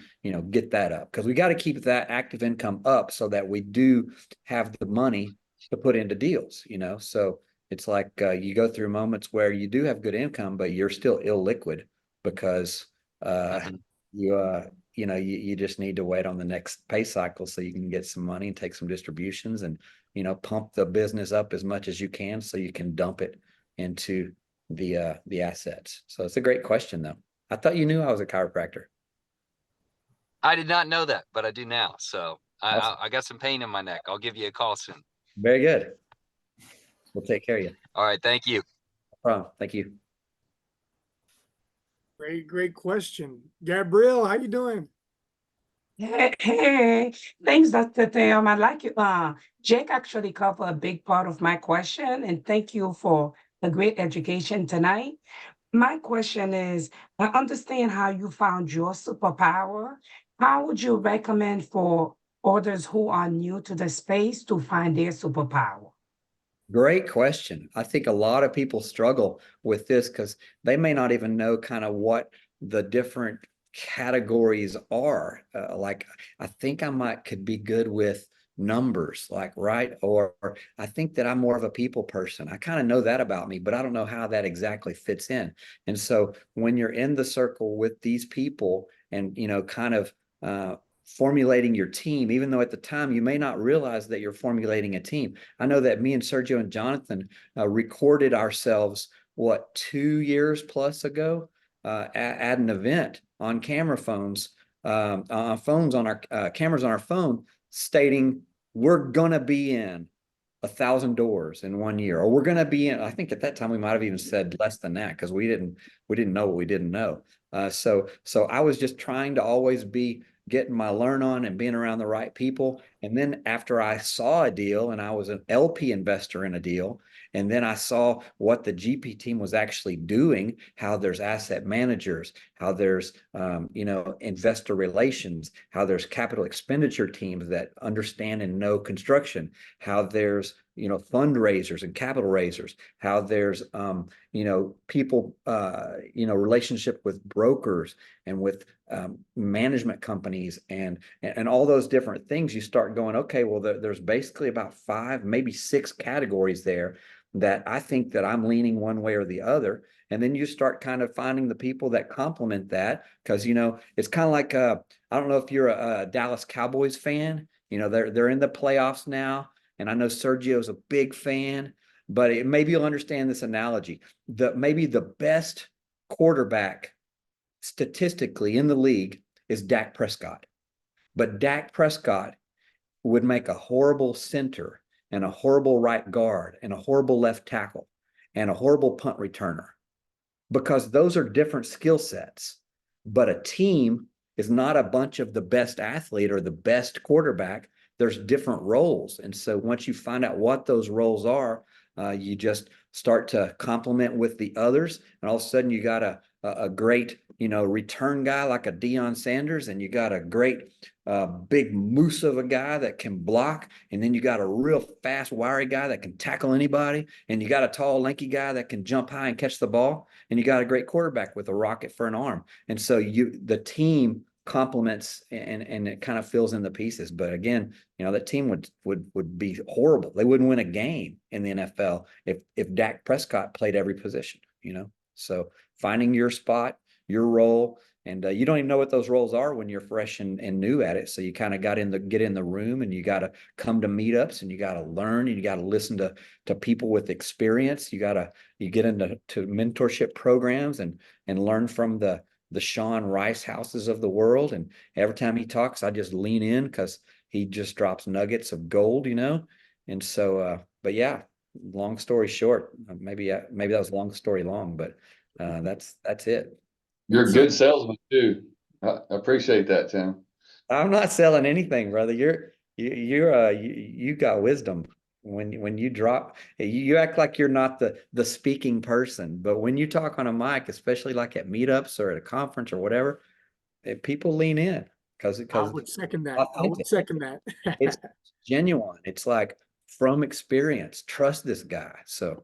get that up, because we got to keep that active income up so that we do have the money to put into deals, So it's like you go through moments where you do have good income, but you're still illiquid because you know, you just need to wait on the next pay cycle so you can get some money and take some distributions and, you know, pump the business up as much as you can so you can dump it into the assets. So it's a great question though. I thought you knew I was a chiropractor. I did not know that, but I do now. So Awesome. I got some pain in my neck. I'll give you a call soon. Very good. We'll take care of you. All right. Thank you. No problem. Thank you. Great question. Gabrielle, how you doing? Hey, thanks, Dr. Tim. I like it. Jake actually covered a big part of my question, and thank you for the great education tonight. My question is, I understand how you found your superpower. How would you recommend for others who are new to the space to find their superpower? Great question. I think a lot of people struggle with this because they may not even know kind of what the different categories are. Like, I think I could be good with numbers, like, right? Or I think that I'm more of a people person. I kind of know that about me, but I don't know how that exactly fits in. And so when you're in the circle with these people and, you know, kind of formulating your team, even though at the time you may not realize that you're formulating a team. I know that me and Sergio and Jonathan recorded ourselves, what, 2 years plus ago at an event on camera phones, on our cameras on our phone, stating we're going to be in 1,000 doors in 1 year, or we're going to be in, I think at that time we might have even said less than that because we didn't know what we didn't know. So I was just trying to always be getting my learn on and being around the right people. And then after I saw a deal and I was an LP investor in a deal, and then I saw what the GP team was actually doing, how there's asset managers, how there's, you know, investor relations, how there's capital expenditure teams that understand and know construction, how there's, you know, fundraisers and capital raisers, how there's, you know, people, you know, relationship with brokers and with management companies and all those different things. You start going, okay, well, there's basically about 5, maybe 6 categories there that I think that I'm leaning one way or the other. And then you start kind of finding the people that complement that, because, you know, it's kind of like, I don't know if you're a Dallas Cowboys fan, you know, they're in the playoffs now. And I know Sergio's a big fan, but maybe you'll understand this analogy. Maybe the best quarterback statistically in the league is Dak Prescott. But Dak Prescott would make a horrible center and a horrible right guard and a horrible left tackle and a horrible punt returner, because those are different skill sets. But a team is not a bunch of the best athlete or the best quarterback. There's different roles. And so once you find out what those roles are, you just start to complement with the others. And all of a sudden you got a great, you know, return guy like a Deion Sanders, and you got a great big moose of a guy that can block, and then you got a real fast, wiry guy that can tackle anybody, and you got a tall, lanky guy that can jump high and catch the ball, and you got a great quarterback with a rocket for an arm. And so the team complements and it kind of fills in the pieces. But again, you know, that team would be horrible. They wouldn't win a game in the NFL if Dak Prescott played every position, you know. So finding your spot, your role, and you don't even know what those roles are when you're fresh and new at it. So you kind of get in the room, and you got to come to meetups, and you got to learn, and you got to listen to people with experience. You get into mentorship programs and learn from the Sean Rice houses of the world. And every time he talks, I just lean in because he just drops nuggets of gold, you know. And so, but yeah, long story short, maybe that was long story long, but that's it. You're a good salesman too. I appreciate that, Tim. I'm not selling anything, brother. You got wisdom. When you drop, you act like you're not the speaking person, but when you talk on a mic, especially like at meetups or at a conference or whatever, people lean in because I would second that. I would authentic. second that. It's genuine. It's like from experience. Trust this guy. So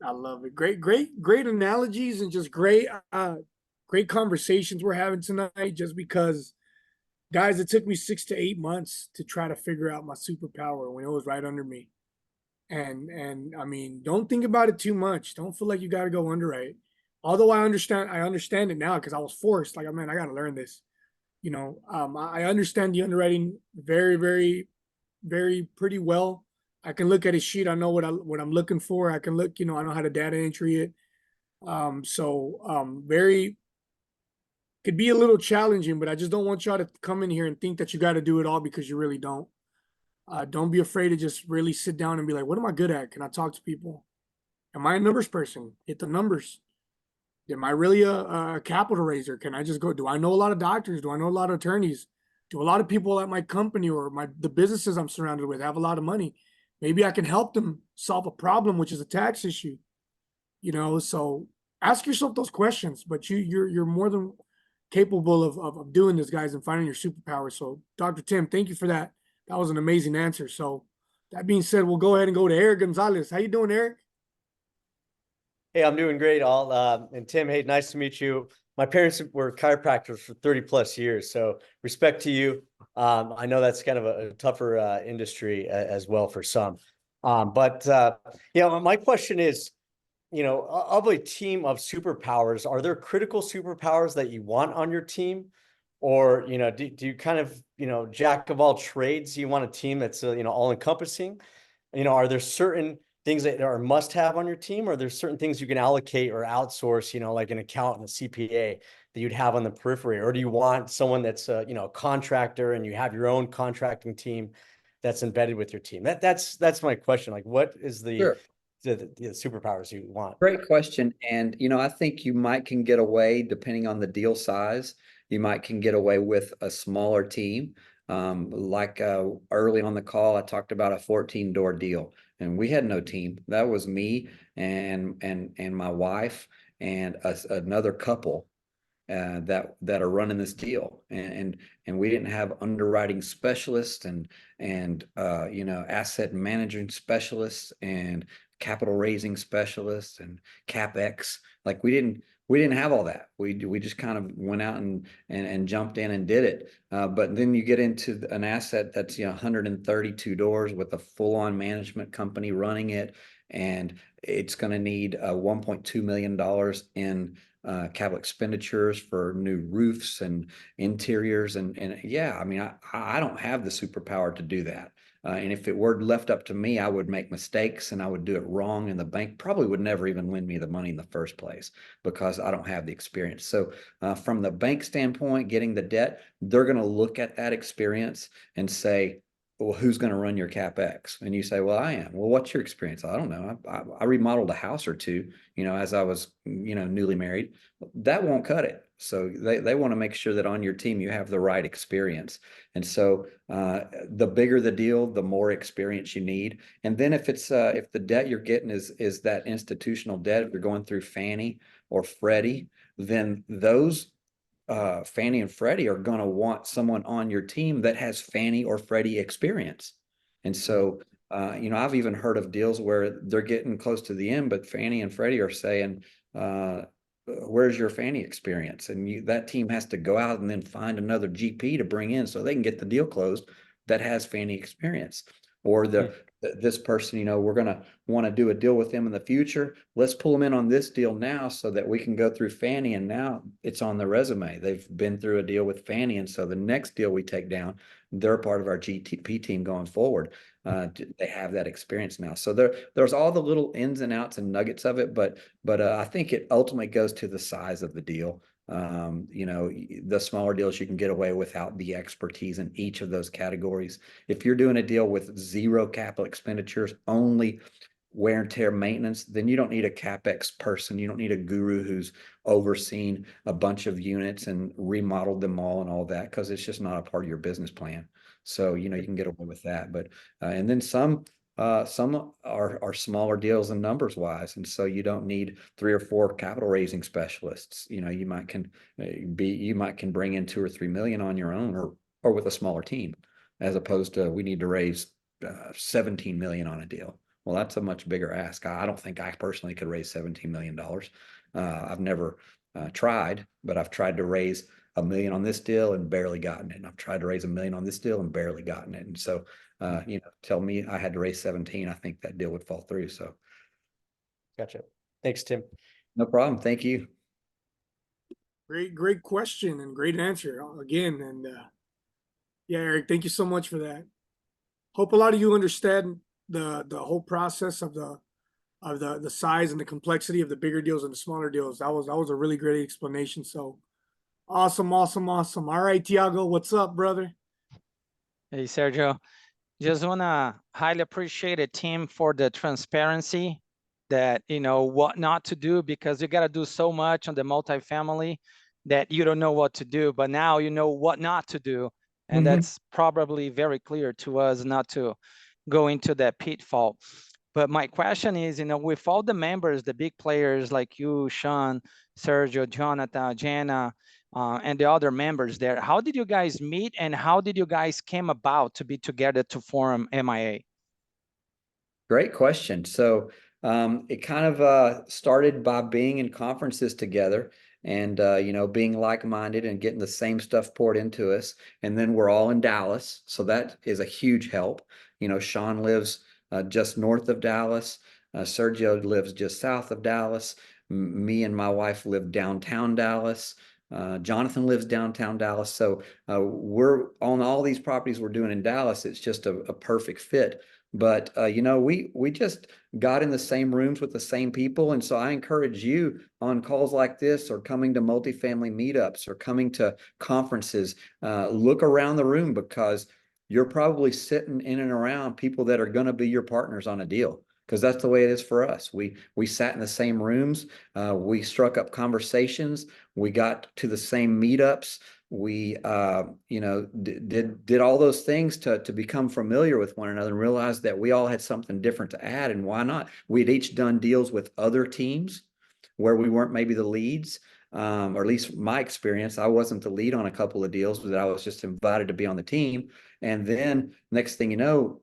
I love it. Great analogies and just great conversations we're having tonight. Just because, guys, it took me 6 to 8 months to try to figure out my superpower when it was right under me. And I mean, don't think about it too much. Don't feel like you got to go under it. Although I understand it now because I was forced. Like, man, I got to learn this. I understand the underwriting very, very, very pretty well. I can look at a sheet. I know what I'm looking for. I can look, I know how to data entry it. Very could be a little challenging, but I just don't want y'all to come in here and think that you got to do it all because you really don't. Don't be afraid to just really sit down and be like, what am I good at? Can I talk to people? Am I a numbers person? Hit the numbers. Am I really a capital raiser? Can I just go? Do I know a lot of doctors? Do I know a lot of attorneys? Do a lot of people at my company or the businesses I'm surrounded with have a lot of money? Maybe I can help them solve a problem, which is a tax issue. So ask yourself those questions. But you're more than capable of doing this, guys, and finding your superpower. So, Dr. Tim, thank you for that. That was an amazing answer. So, that being said, we'll go ahead and go to Eric Gonzalez. How you doing, Eric? Hey, I'm doing great, all. And Tim, hey, nice to meet you. My parents were chiropractors for 30 plus years, so respect to you. I know that's kind of a tougher industry as well for some. My question is, of a team of superpowers, are there critical superpowers that you want on your team? Or, do you kind of, jack of all trades, you want a team that's, all encompassing? Are there certain things that are must have on your team, or there's certain things you can allocate or outsource, like an accountant, a CPA that you'd have on the periphery? Or do you want someone that's a contractor and you have your own contracting team that's embedded with your team? That's my question. Like, what is the superpowers you want? Great question. And, I think you might can get away, depending on the deal size, you might can get away with a smaller team. Early on the call, I talked about a 14-door deal, and we had no team. That was me and my wife and another couple that are running this deal, and we didn't have underwriting specialists and asset management specialists and capital raising specialists and CapEx. Like we didn't have all that. We just kind of went out and jumped in and did it. But then you get into an asset that's 132 doors with a full-on management company running it, and it's going to need $1.2 million in capital expenditures for new roofs and interiors. And yeah, I mean, I don't have the superpower to do that. And if it were left up to me, I would make mistakes and I would do it wrong. And the bank probably would never even lend me the money in the first place because I don't have the experience. So from the bank standpoint, getting the debt, they're going to look at that experience and say, well, who's going to run your CapEx? And you say, well, I am. Well, what's your experience? I don't know. I remodeled a house or two, as I was, newly married. That won't cut it. So they want to make sure that on your team, you have the right experience. And so the bigger the deal, the more experience you need. And then if the debt you're getting is that institutional debt, if you're going through Fannie or Freddie, then those Fannie and Freddie are going to want someone on your team that has Fannie or Freddie experience. And so, I've even heard of deals where they're getting close to the end, but Fannie and Freddie are saying, where's your Fannie experience? And that team has to go out and then find another GP to bring in so they can get the deal closed that has Fannie experience. Or this person, we're going to want to do a deal with them in the future. Let's pull them in on this deal now so that we can go through Fannie, and now it's on the resume. They've been through a deal with Fannie, and so the next deal we take down, they're part of our GTP team going forward. They have that experience now. So there's all the little ins and outs and nuggets of it, but I think it ultimately goes to the size of the deal. The smaller deals you can get away without the expertise in each of those categories. If you're doing a deal with zero capital expenditures, only wear and tear maintenance, then you don't need a CapEx person. You don't need a guru who's overseen a bunch of units and remodeled them all and all that, because it's just not a part of your business plan. So, you can get away with that. But and then some are smaller deals in numbers wise, and so you don't need 3 or 4 capital raising specialists. You might can bring in 2 or 3 million on your own, or with a smaller team, as opposed to we need to raise 17 million on a deal. Well, that's a much bigger ask. I don't think I personally could raise $17 million. I've never tried, but I've tried to raise $1 million on this deal and barely gotten it. And I've tried to raise $1 million on this deal and barely gotten it. And so, tell me I had to raise 17, I think that deal would fall through. So. Gotcha. Thanks, Tim. No problem. Thank you. Great question and great answer again. And yeah, Eric, thank you so much for that. Hope a lot of you understand the whole process of the size and the complexity of the bigger deals and the smaller deals. That was a really great explanation. So awesome. All right, Tiago, what's up, brother? Hey, Sergio. Just wanna highly appreciate a team for the transparency that, what not to do, because you gotta do so much on the multifamily that you don't know what to do, but now you know what not to do. And that's probably very clear to us not to go into that pitfall. But my question is, with all the members, the big players like you, Sean, Sergio, Jonathan, Jana, and the other members there, how did you guys meet and how did you guys came about to be together to form MIA? Great question. So it kind of started by being in conferences together and, being like-minded and getting the same stuff poured into us. And then we're all in Dallas. So that is a huge help. Sean lives just north of Dallas. Sergio lives just south of Dallas. Me and my wife live downtown Dallas. Jonathan lives downtown Dallas. So we're on all these properties we're doing in Dallas. It's just a perfect fit. But we just got in the same rooms with the same people. And so I encourage you on calls like this or coming to multifamily meetups or coming to conferences, look around the room because you're probably sitting in and around people that are going to be your partners on a deal. Because that's the way it is for us. We sat in the same rooms. We struck up conversations. We got to the same meetups. We did all those things to become familiar with one another and realize that we all had something different to add, and why not? We'd each done deals with other teams where we weren't maybe the leads, or at least my experience, I wasn't the lead on a couple of deals, but I was just invited to be on the team. And then next thing you know,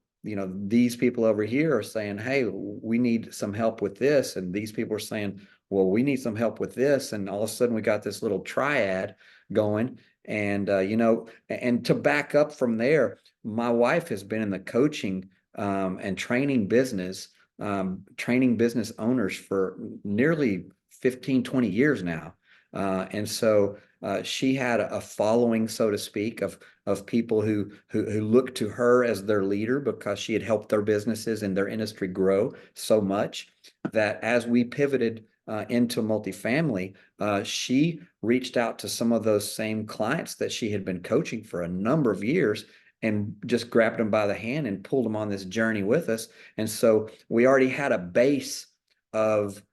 these people over here are saying, hey, we need some help with this, and these people are saying, well, we need some help with this, and all of a sudden we got this little triad going. And, and to back up from there, my wife has been in the coaching and training business owners for nearly 15, 20 years now. And so she had a following, so to speak, of people who looked to her as their leader because she had helped their businesses and their industry grow so much that as we pivoted into multifamily, she reached out to some of those same clients that she had been coaching for a number of years and just grabbed them by the hand and pulled them on this journey with us. And so we already had a base of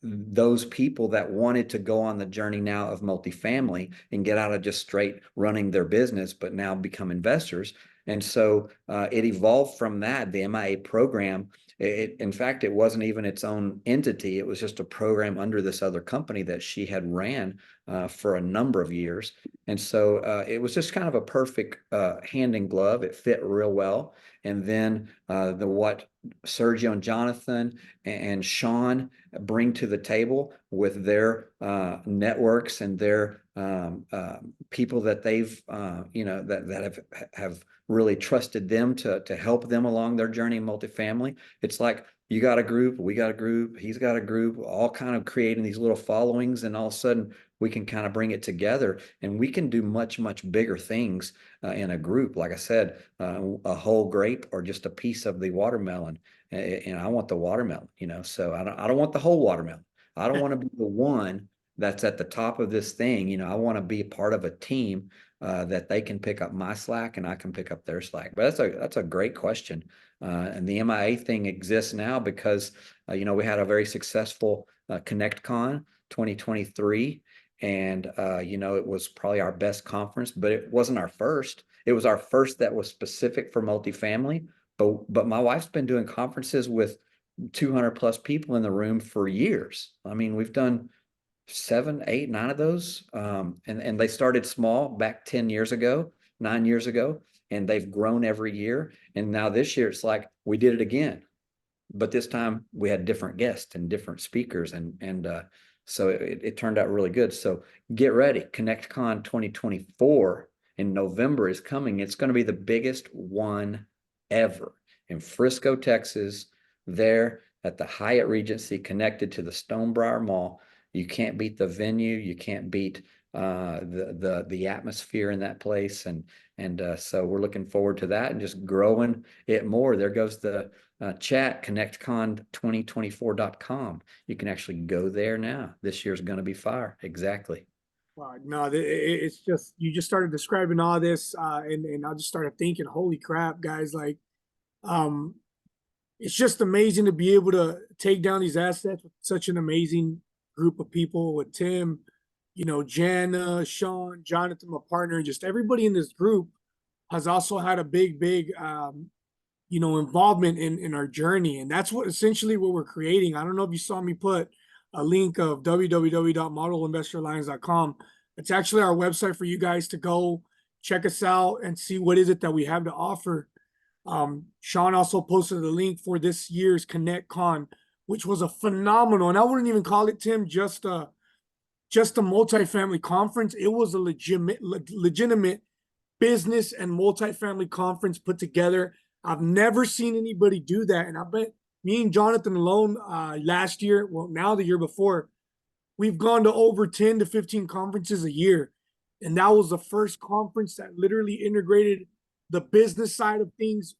those people that wanted to go on the journey now of multifamily and get out of just straight running their business, but now become investors. And so it evolved from that. The MIA program, in fact, it wasn't even its own entity. It was just a program under this other company that she had ran for a number of years. And so it was just kind of a perfect hand in glove. It fit real well. And then what Sergio and Jonathan and Sean bring to the table with their networks and their people that they've that have really trusted them to help them along their journey in multifamily. It's like you got a group, we got a group, he's got a group, all kind of creating these little followings, and all of a sudden we can kind of bring it together and we can do much, much bigger things in a group. Like I said, a whole grape or just a piece of the watermelon. And I want the watermelon, so I don't want the whole watermelon. I don't want to be the one that's at the top of this thing. I want to be a part of a team that they can pick up my slack and I can pick up their slack. But that's a great question. And the MIA thing exists now because, we had a very successful ConnectCon 2023. And, it was probably our best conference, but it wasn't our first. It was our first that was specific for multifamily. But my wife's been doing conferences with 200 plus people in the room for years. I mean, we've done 7, 8, 9 of those. And they started small back 10 years ago, 9 years ago, and they've grown every year. And now this year, it's like we did it again. But this time we had different guests and different speakers. And so it turned out really good. So get ready. ConnectCon 2024 in November is coming. It's going to be the biggest one ever in Frisco, Texas, there at the Hyatt Regency, connected to the Stonebriar Mall. You can't beat the venue. You can't beat the atmosphere in that place. And so we're looking forward to that and just growing it more. There goes the chat, ConnectCon2024.com. You can actually go there now. This year's going to be fire. Exactly. No, it's just, you just started describing all this, and I just started thinking, holy crap, guys, like, it's just amazing to be able to take down these assets with such an amazing group of people with Tim, Jana, Sean, Jonathan, my partner, just everybody in this group has also had a big, involvement in our journey. And that's what essentially what we're creating. I don't know if you saw me put a link of www.modelinvestoralliance.com. It's actually our website for you guys to go check us out and see what is it that we have to offer. Sean also posted a link for this year's ConnectCon, which was a phenomenal, and I wouldn't even call it, Tim, just a multifamily conference. It was a legitimate business and multifamily conference put together. I've never seen anybody do that. And I bet me and Jonathan alone last year, well, now the year before, we've gone to over 10 to 15 conferences a year. And that was the first conference that literally integrated the business side of things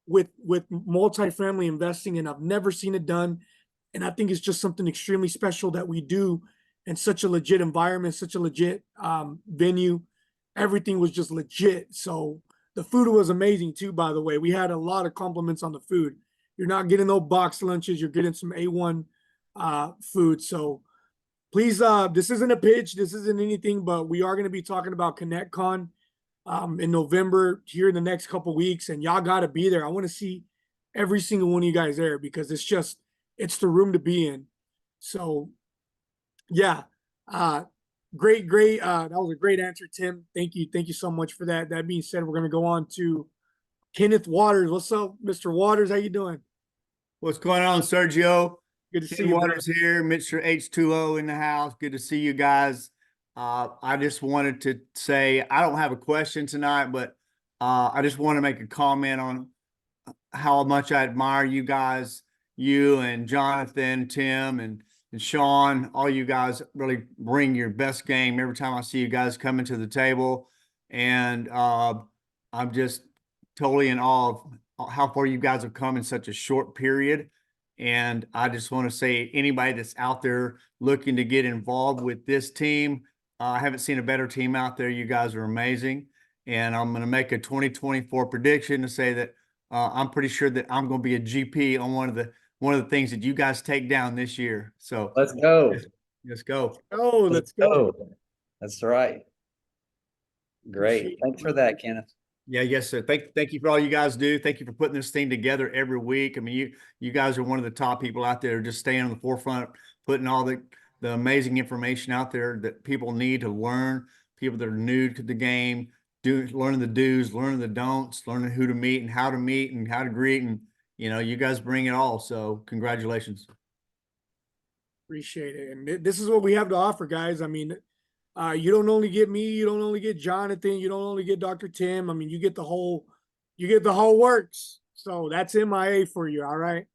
with multifamily investing. And I've never seen it done. And I think it's just something extremely special that we do in such a legit environment, such a legit venue. Everything was just legit. So the food was amazing too, by the way. We had a lot of compliments on the food. You're not getting no box lunches. You're getting some A1 food. So please, this isn't a pitch. This isn't anything, but we are going to be talking about ConnectCon in November here in the next couple weeks. And y'all got to be there. I want to see every single one of you guys there because it's the room to be in. So yeah, great. That was a great answer, Tim. Thank you so much for that. That being said, we're going to go on to Kenneth Waters. What's up, Mr. Waters? How you doing? What's going on, Sergio? Good to see Ken you. Waters here, Mr. H2O in the house. Good to see you guys. I just wanted to say I don't have a question tonight, but I just want to make a comment on how much I admire you guys, you and Jonathan, Tim, and Sean. All you guys really bring your best game every time I see you guys coming to the table. And I'm just totally in awe of how far you guys have come in such a short period. And I just want to say, anybody that's out there looking to get involved with this team, I haven't seen a better team out there. You guys are amazing. And I'm going to make a 2024 prediction to say that I'm pretty sure that I'm going to be a GP on one of the things that you guys take down this year. So let's go. Let's go. Oh, let's go. That's right. Great. Thanks for that, Kenneth. Yeah, yes, sir. Thank you for all you guys do. Thank you for putting this thing together every week. I mean, you guys are one of the top people out there, just staying on the forefront, putting all the amazing information out there that people need to learn. People that are new to the game, learning the do's, learning the don'ts, learning who to meet and how to greet, and you guys bring it all. So congratulations. Appreciate it. And this is what we have to offer, guys. I mean, you don't only get me, you don't only get Jonathan, you don't only get Dr. Tim. I mean, you get the whole works. So that's MIA for you. All right.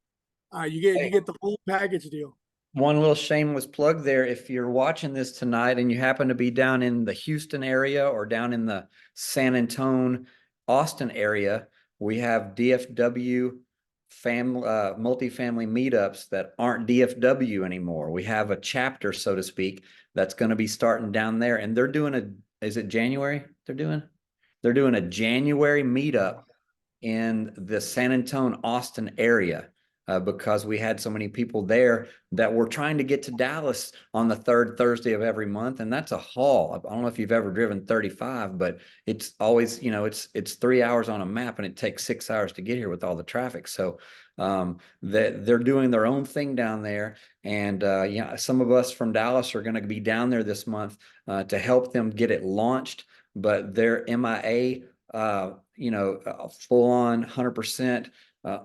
You get the whole package deal. One little shameless plug there. If you're watching this tonight and you happen to be down in the Houston area or down in the San Antonio, Austin area, we have DFW multifamily meetups that aren't DFW anymore. We have a chapter, so to speak, that's going to be starting down there, and they're doing is it January? They're doing a January meetup in the San Antonio, Austin area. Because we had so many people there that were trying to get to Dallas on the third Thursday of every month. And that's a haul. I don't know if you've ever driven 35, but it's always, it's 3 hours on a map and it takes 6 hours to get here with all the traffic. So they're doing their own thing down there. And some of us from Dallas are going to be down there this month to help them get it launched. But their MIA, full on 100%.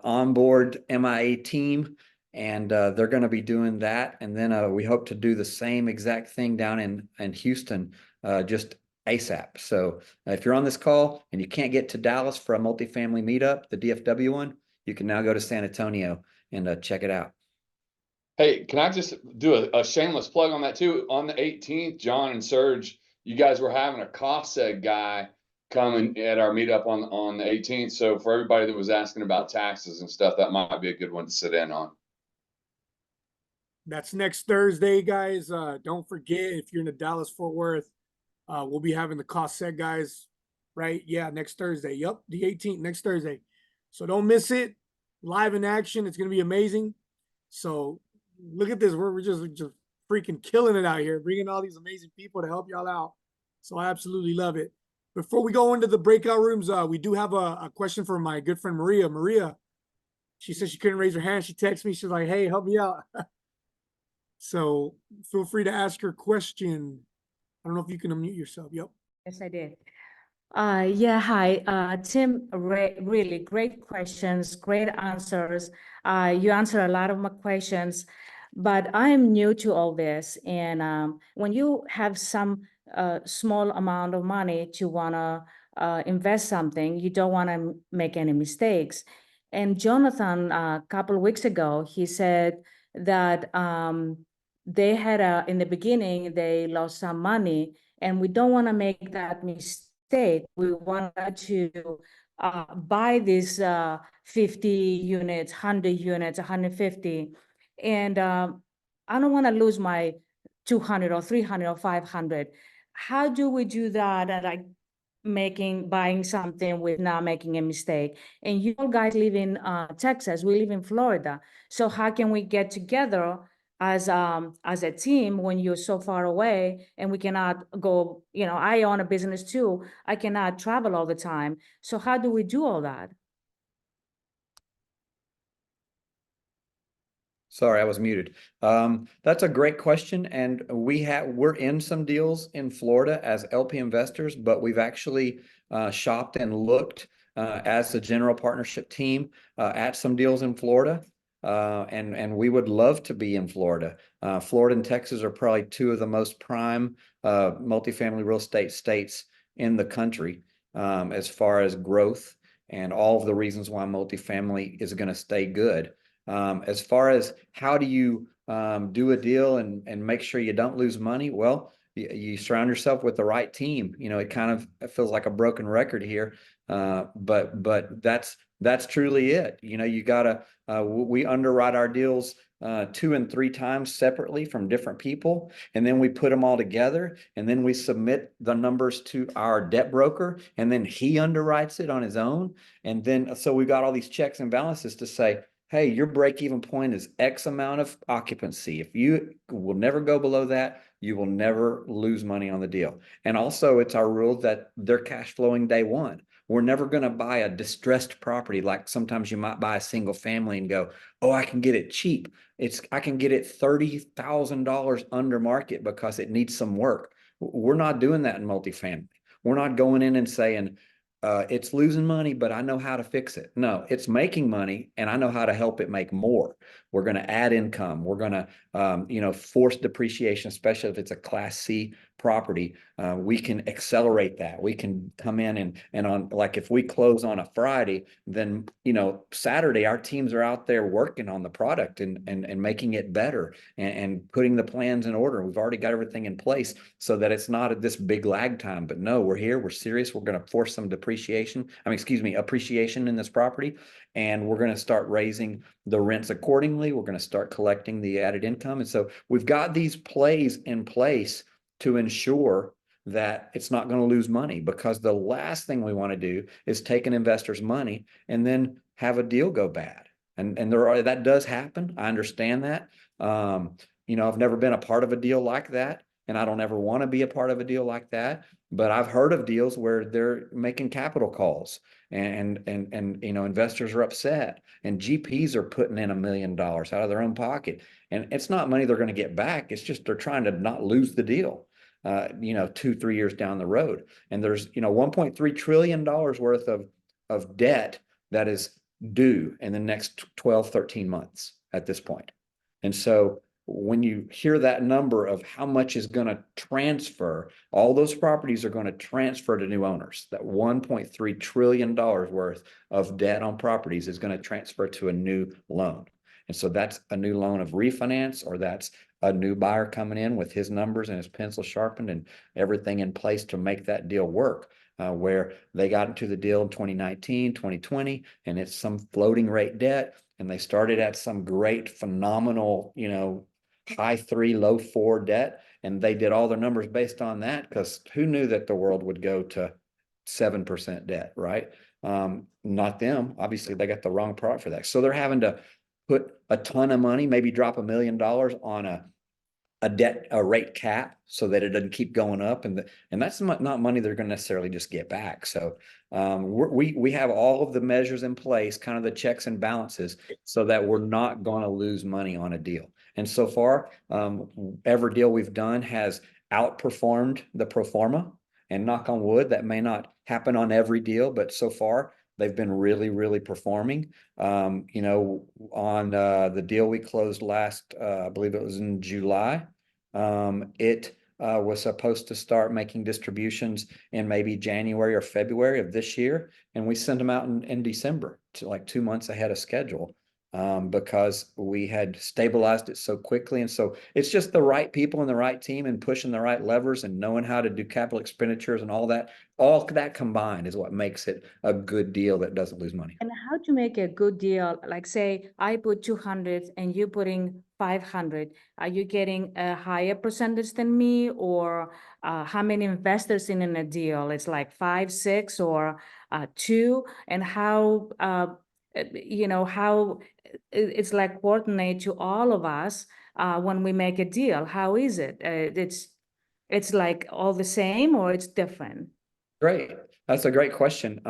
Onboard MIA team, and they're going to be doing that. And then we hope to do the same exact thing down in Houston, just ASAP. So if you're on this call and you can't get to Dallas for a multifamily meetup, the DFW one, you can now go to San Antonio and check it out. Hey, can I just do a shameless plug on that too? On the 18th, John and Serge, you guys were having a cost seg guy coming at our meetup on the 18th. So for everybody that was asking about taxes and stuff, that might be a good one to sit in on. That's next Thursday, guys. Don't forget, if you're in the Dallas Fort Worth, we'll be having the cost set guys, right? Yeah, next Thursday. Yep, the 18th, next Thursday. So don't miss it. Live in action. It's gonna be amazing. So look at this. We're just freaking killing it out here, bringing all these amazing people to help y'all out. So I absolutely love it. Before we go into the breakout rooms, we do have a question from my good friend Maria. Maria, she said she couldn't raise her hand. She texted me. She's like, "Hey, help me out." So feel free to ask your question. I don't know if you can unmute yourself. Yep. Yes, I did. Yeah, hi, Tim, really great questions, great answers. You answer a lot of my questions, but I'm new to all this. And when you have some small amount of money to wanna invest something, you don't wanna make any mistakes. And Jonathan, a couple of weeks ago, he said that they had in the beginning, they lost some money, and we don't wanna make that mistake. We wanted to buy these 50 units, 100 units, 150. And I don't want to lose my 200 or 300 or 500. How do we do that at like buying something with not making a mistake? And you guys live in Texas, we live in Florida. So how can we get together as a team when you're so far away and we cannot go, I own a business too. I cannot travel all the time. So how do we do all that? Sorry, I was muted. That's a great question. And we're in some deals in Florida as LP investors, but we've actually shopped and looked as the general partnership team at some deals in Florida. And we would love to be in Florida. Florida and Texas are probably two of the most prime multifamily real estate states in the country as far as growth and all of the reasons why multifamily is going to stay good. As far as how do you do a deal and make sure you don't lose money? Well, you surround yourself with the right team. It kind of feels like a broken record here, but that's truly it. You gotta we underwrite our deals 2 and 3 times separately from different people, and then we put them all together, and then we submit the numbers to our debt broker, and then he underwrites it on his own, and then so we got all these checks and balances to say, hey, your break-even point is X amount of occupancy. If you will never go below that, you will never lose money on the deal. And also, it's our rule that they're cash flowing day one. We're never going to buy a distressed property like sometimes you might buy a single family and go, oh, I can get it cheap. I can get it $30,000 under market because it needs some work. We're not doing that in multifamily. We're not going in and saying, it's losing money, but I know how to fix it. No, it's making money and I know how to help it make more. We're going to add income. We're going to, force depreciation, especially if it's a Class C property. We can accelerate that. We can come in and on, like if we close on a Friday, then, Saturday, our teams are out there working on the product and making it better and putting the plans in order. We've already got everything in place so that it's not this big lag time, but no, we're here, we're serious. We're going to force some appreciation in this property. And we're going to start raising the rents accordingly. We're going to start collecting the added income. And so we've got these plays in place to ensure that it's not going to lose money, because the last thing we want to do is take an investor's money and then have a deal go bad. And that does happen. I understand that. I've never been a part of a deal like that, and I don't ever want to be a part of a deal like that. But I've heard of deals where they're making capital calls and investors are upset and GPs are putting in $1 million out of their own pocket. And it's not money they're going to get back. It's just they're trying to not lose the deal, 2-3 years down the road. And there's, $1.3 trillion worth of debt that is due in the next 12, 13 months at this point. And so when you hear that number of how much is going to transfer, all those properties are going to transfer to new owners. That $1.3 trillion worth of debt on properties is going to transfer to a new loan. And so that's a new loan of refinance, or that's a new buyer coming in with his numbers and his pencil sharpened and everything in place to make that deal work. Where they got into the deal in 2019, 2020, and it's some floating rate debt. And they started at some great, phenomenal, high 3, low 4 debt. And they did all their numbers based on that, because who knew that the world would go to 7% debt, right? Not them. Obviously, they got the wrong product for that. So they're having to put a ton of money, maybe drop $1 million on a rate cap so that it doesn't keep going up. And that's not money they're going to necessarily just get back. So we have all of the measures in place, kind of the checks and balances, so that we're not going to lose money on a deal. And so far, every deal we've done has outperformed the pro forma, and knock on wood, that may not happen on every deal, but so far they've been really, really performing. On the deal we closed last, I believe it was in July, it was supposed to start making distributions in maybe January or February of this year. And we sent them out in December, to like 2 months ahead of schedule, because we had stabilized it so quickly. And so it's just the right people and the right team and pushing the right levers and knowing how to do capital expenditures and all that combined is what makes it a good deal that doesn't lose money. And how to make a good deal? Like, say I put 200 and you put in 500. Are you getting a higher percentage than me, or how many investors in a deal? It's like 5, 6, or 2, and how how it's like coordinate to all of us when we make a deal. How is it? It's like all the same, or it's different? Great. That's a great question.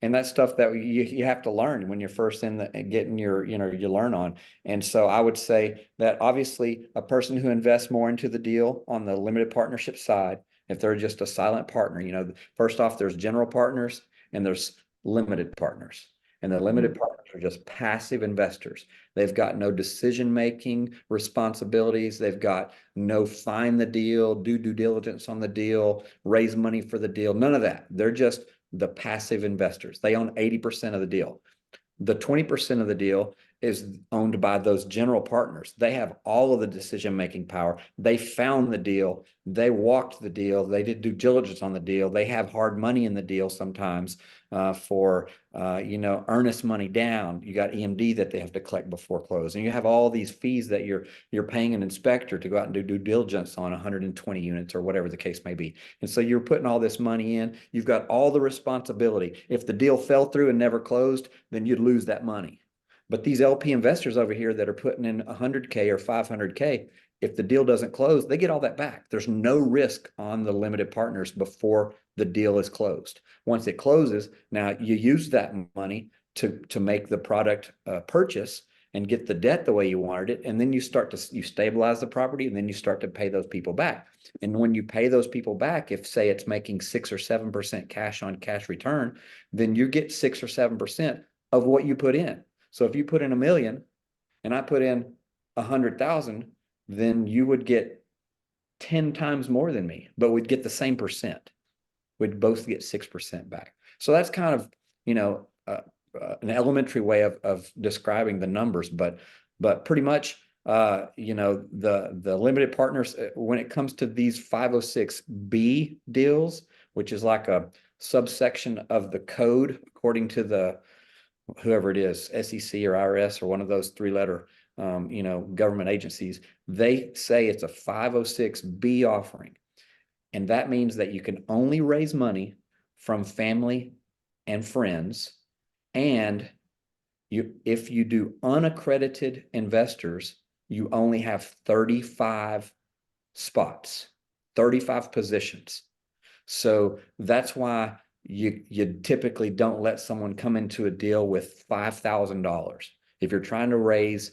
And that's stuff that you have to learn when you're first getting you learn on. And so I would say that obviously a person who invests more into the deal on the limited partnership side, if they're just a silent partner, first off, there's general partners and there's limited partners. And the limited partners are just passive investors. They've got no decision-making responsibilities. They've got no find the deal, do due diligence on the deal, raise money for the deal, none of that. They're just the passive investors. They own 80% of the deal. The 20% of the deal is owned by those general partners. They have all of the decision-making power. They found the deal. They walked the deal. They did due diligence on the deal. They have hard money in the deal sometimes for earnest money down. You got EMD that they have to collect before close. And you have all these fees that you're paying an inspector to go out and do due diligence on 120 units or whatever the case may be. And so you're putting all this money in. You've got all the responsibility. If the deal fell through and never closed, then you'd lose that money. But these LP investors over here that are putting in 100K or 500K, if the deal doesn't close, they get all that back. There's no risk on the limited partners before the deal is closed. Once it closes, now you use that money to make the product purchase and get the debt the way you wanted it. And then you stabilize the property, and then you start to pay those people back. And when you pay those people back, if say it's making 6 or 7% cash on cash return, then you get 6 or 7% of what you put in. So if you put in $1 million and I put in 100,000, then you would get 10 times more than me, but we'd get the same percent. We'd both get 6% back. So that's kind of, an elementary way of describing the numbers, but pretty much, the limited partners, when it comes to these 506B deals, which is like a subsection of the code, according to whoever it is, SEC or IRS or one of those 3-letter, government agencies, they say it's a 506B offering. And that means that you can only raise money from family and friends. And if you do unaccredited investors, you only have 35 spots, 35 positions. So that's why you typically don't let someone come into a deal with $5,000. If you're trying to raise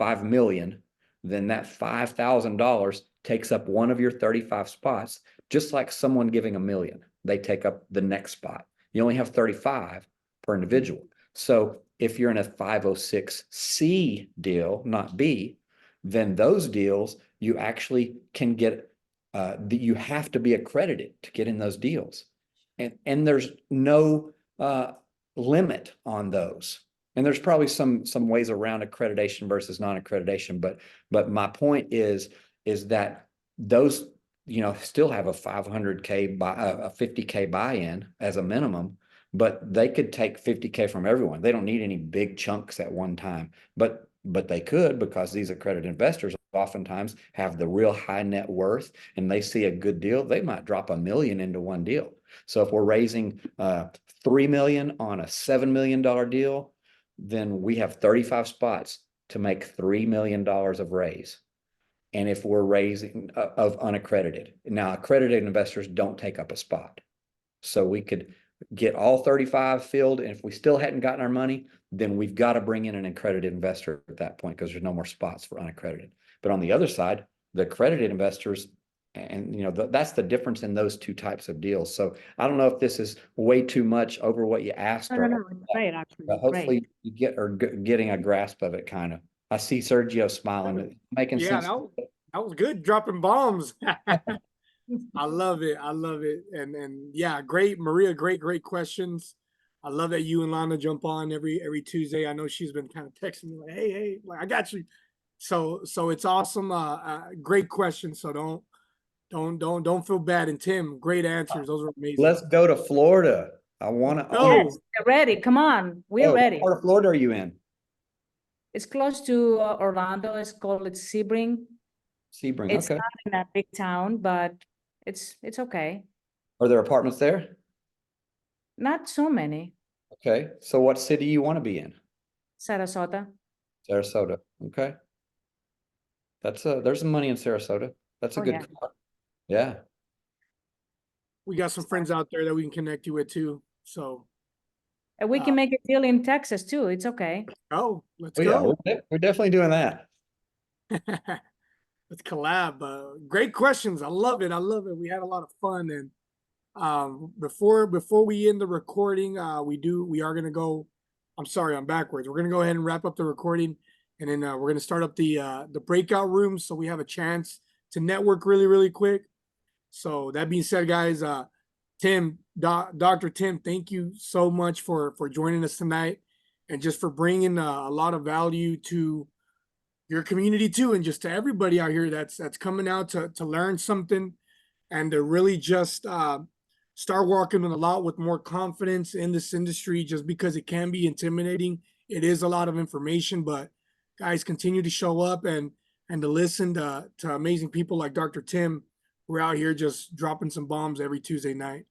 $5 million, then that $5,000 takes up one of your 35 spots, just like someone giving $1 million. They take up the next spot. You only have 35 per individual. So if you're in a 506C deal, not B, then those deals, you actually can get, you have to be accredited to get in those deals. And there's no limit on those. And there's probably some ways around accreditation versus non-accreditation, but my point is that those, you know, still have a 500K a 50K buy-in as a minimum, but they could take 50K from everyone. They don't need any big chunks at one time, but they could, because these accredited investors oftentimes have the real high net worth, and they see a good deal, they might drop $1 million into one deal. So if we're raising 3 million on a $7 million deal, then we have 35 spots to make $3 million of raise. And if we're raising of unaccredited, now accredited investors don't take up a spot. So we could get all 35 filled. And if we still hadn't gotten our money, then we've got to bring in an accredited investor at that point, because there's no more spots for unaccredited. But on the other side, the accredited investors, and you know, that's the difference in those two types of deals. So I don't know if this is way too much over what you asked. No, it's great, actually. But hopefully you getting a grasp of it, kind of. I see Sergio smiling, making Yeah, sense. that was good, dropping bombs. I love it. I love it. And yeah, great, Maria, great questions. I love that you and Lana jump on every Tuesday. I know she's been kind of texting me like, hey, like, I got you. So it's awesome. Great questions. So don't feel bad. And Tim, great answers. Those were amazing. Let's go to Florida. I want to. Yes, we're ready. Come on, we're ready. What part of Florida are you in? It's close to Orlando. It's called Sebring. Sebring. It's Okay. not in a big town, but it's okay. Are there apartments there? Not so many. Okay. So what city you want to be in? Sarasota. Sarasota. Okay. There's some money in Sarasota. That's a good car. Yeah. We got some friends out there that we can connect you with too. So. And we can make a deal in Texas too. It's okay. Oh, let's go. Yeah, we're definitely doing that. Let's collab. Great questions. I love it. We had a lot of fun. And before we end the recording, we are gonna go. I'm sorry, I'm backwards. We're gonna go ahead and wrap up the recording, and then we're gonna start up the breakout rooms, so we have a chance to network really quick. So that being said, guys, Tim, Dr. Tim, thank you so much for joining us tonight, and just for bringing a lot of value to your community too, and just to everybody out here that's coming out to learn something, and to really just start walking a lot with more confidence in this industry, just because it can be intimidating. It is a lot of information, but guys, continue to show up and to listen to amazing people like Dr. Tim. We're out here just dropping some bombs every Tuesday night.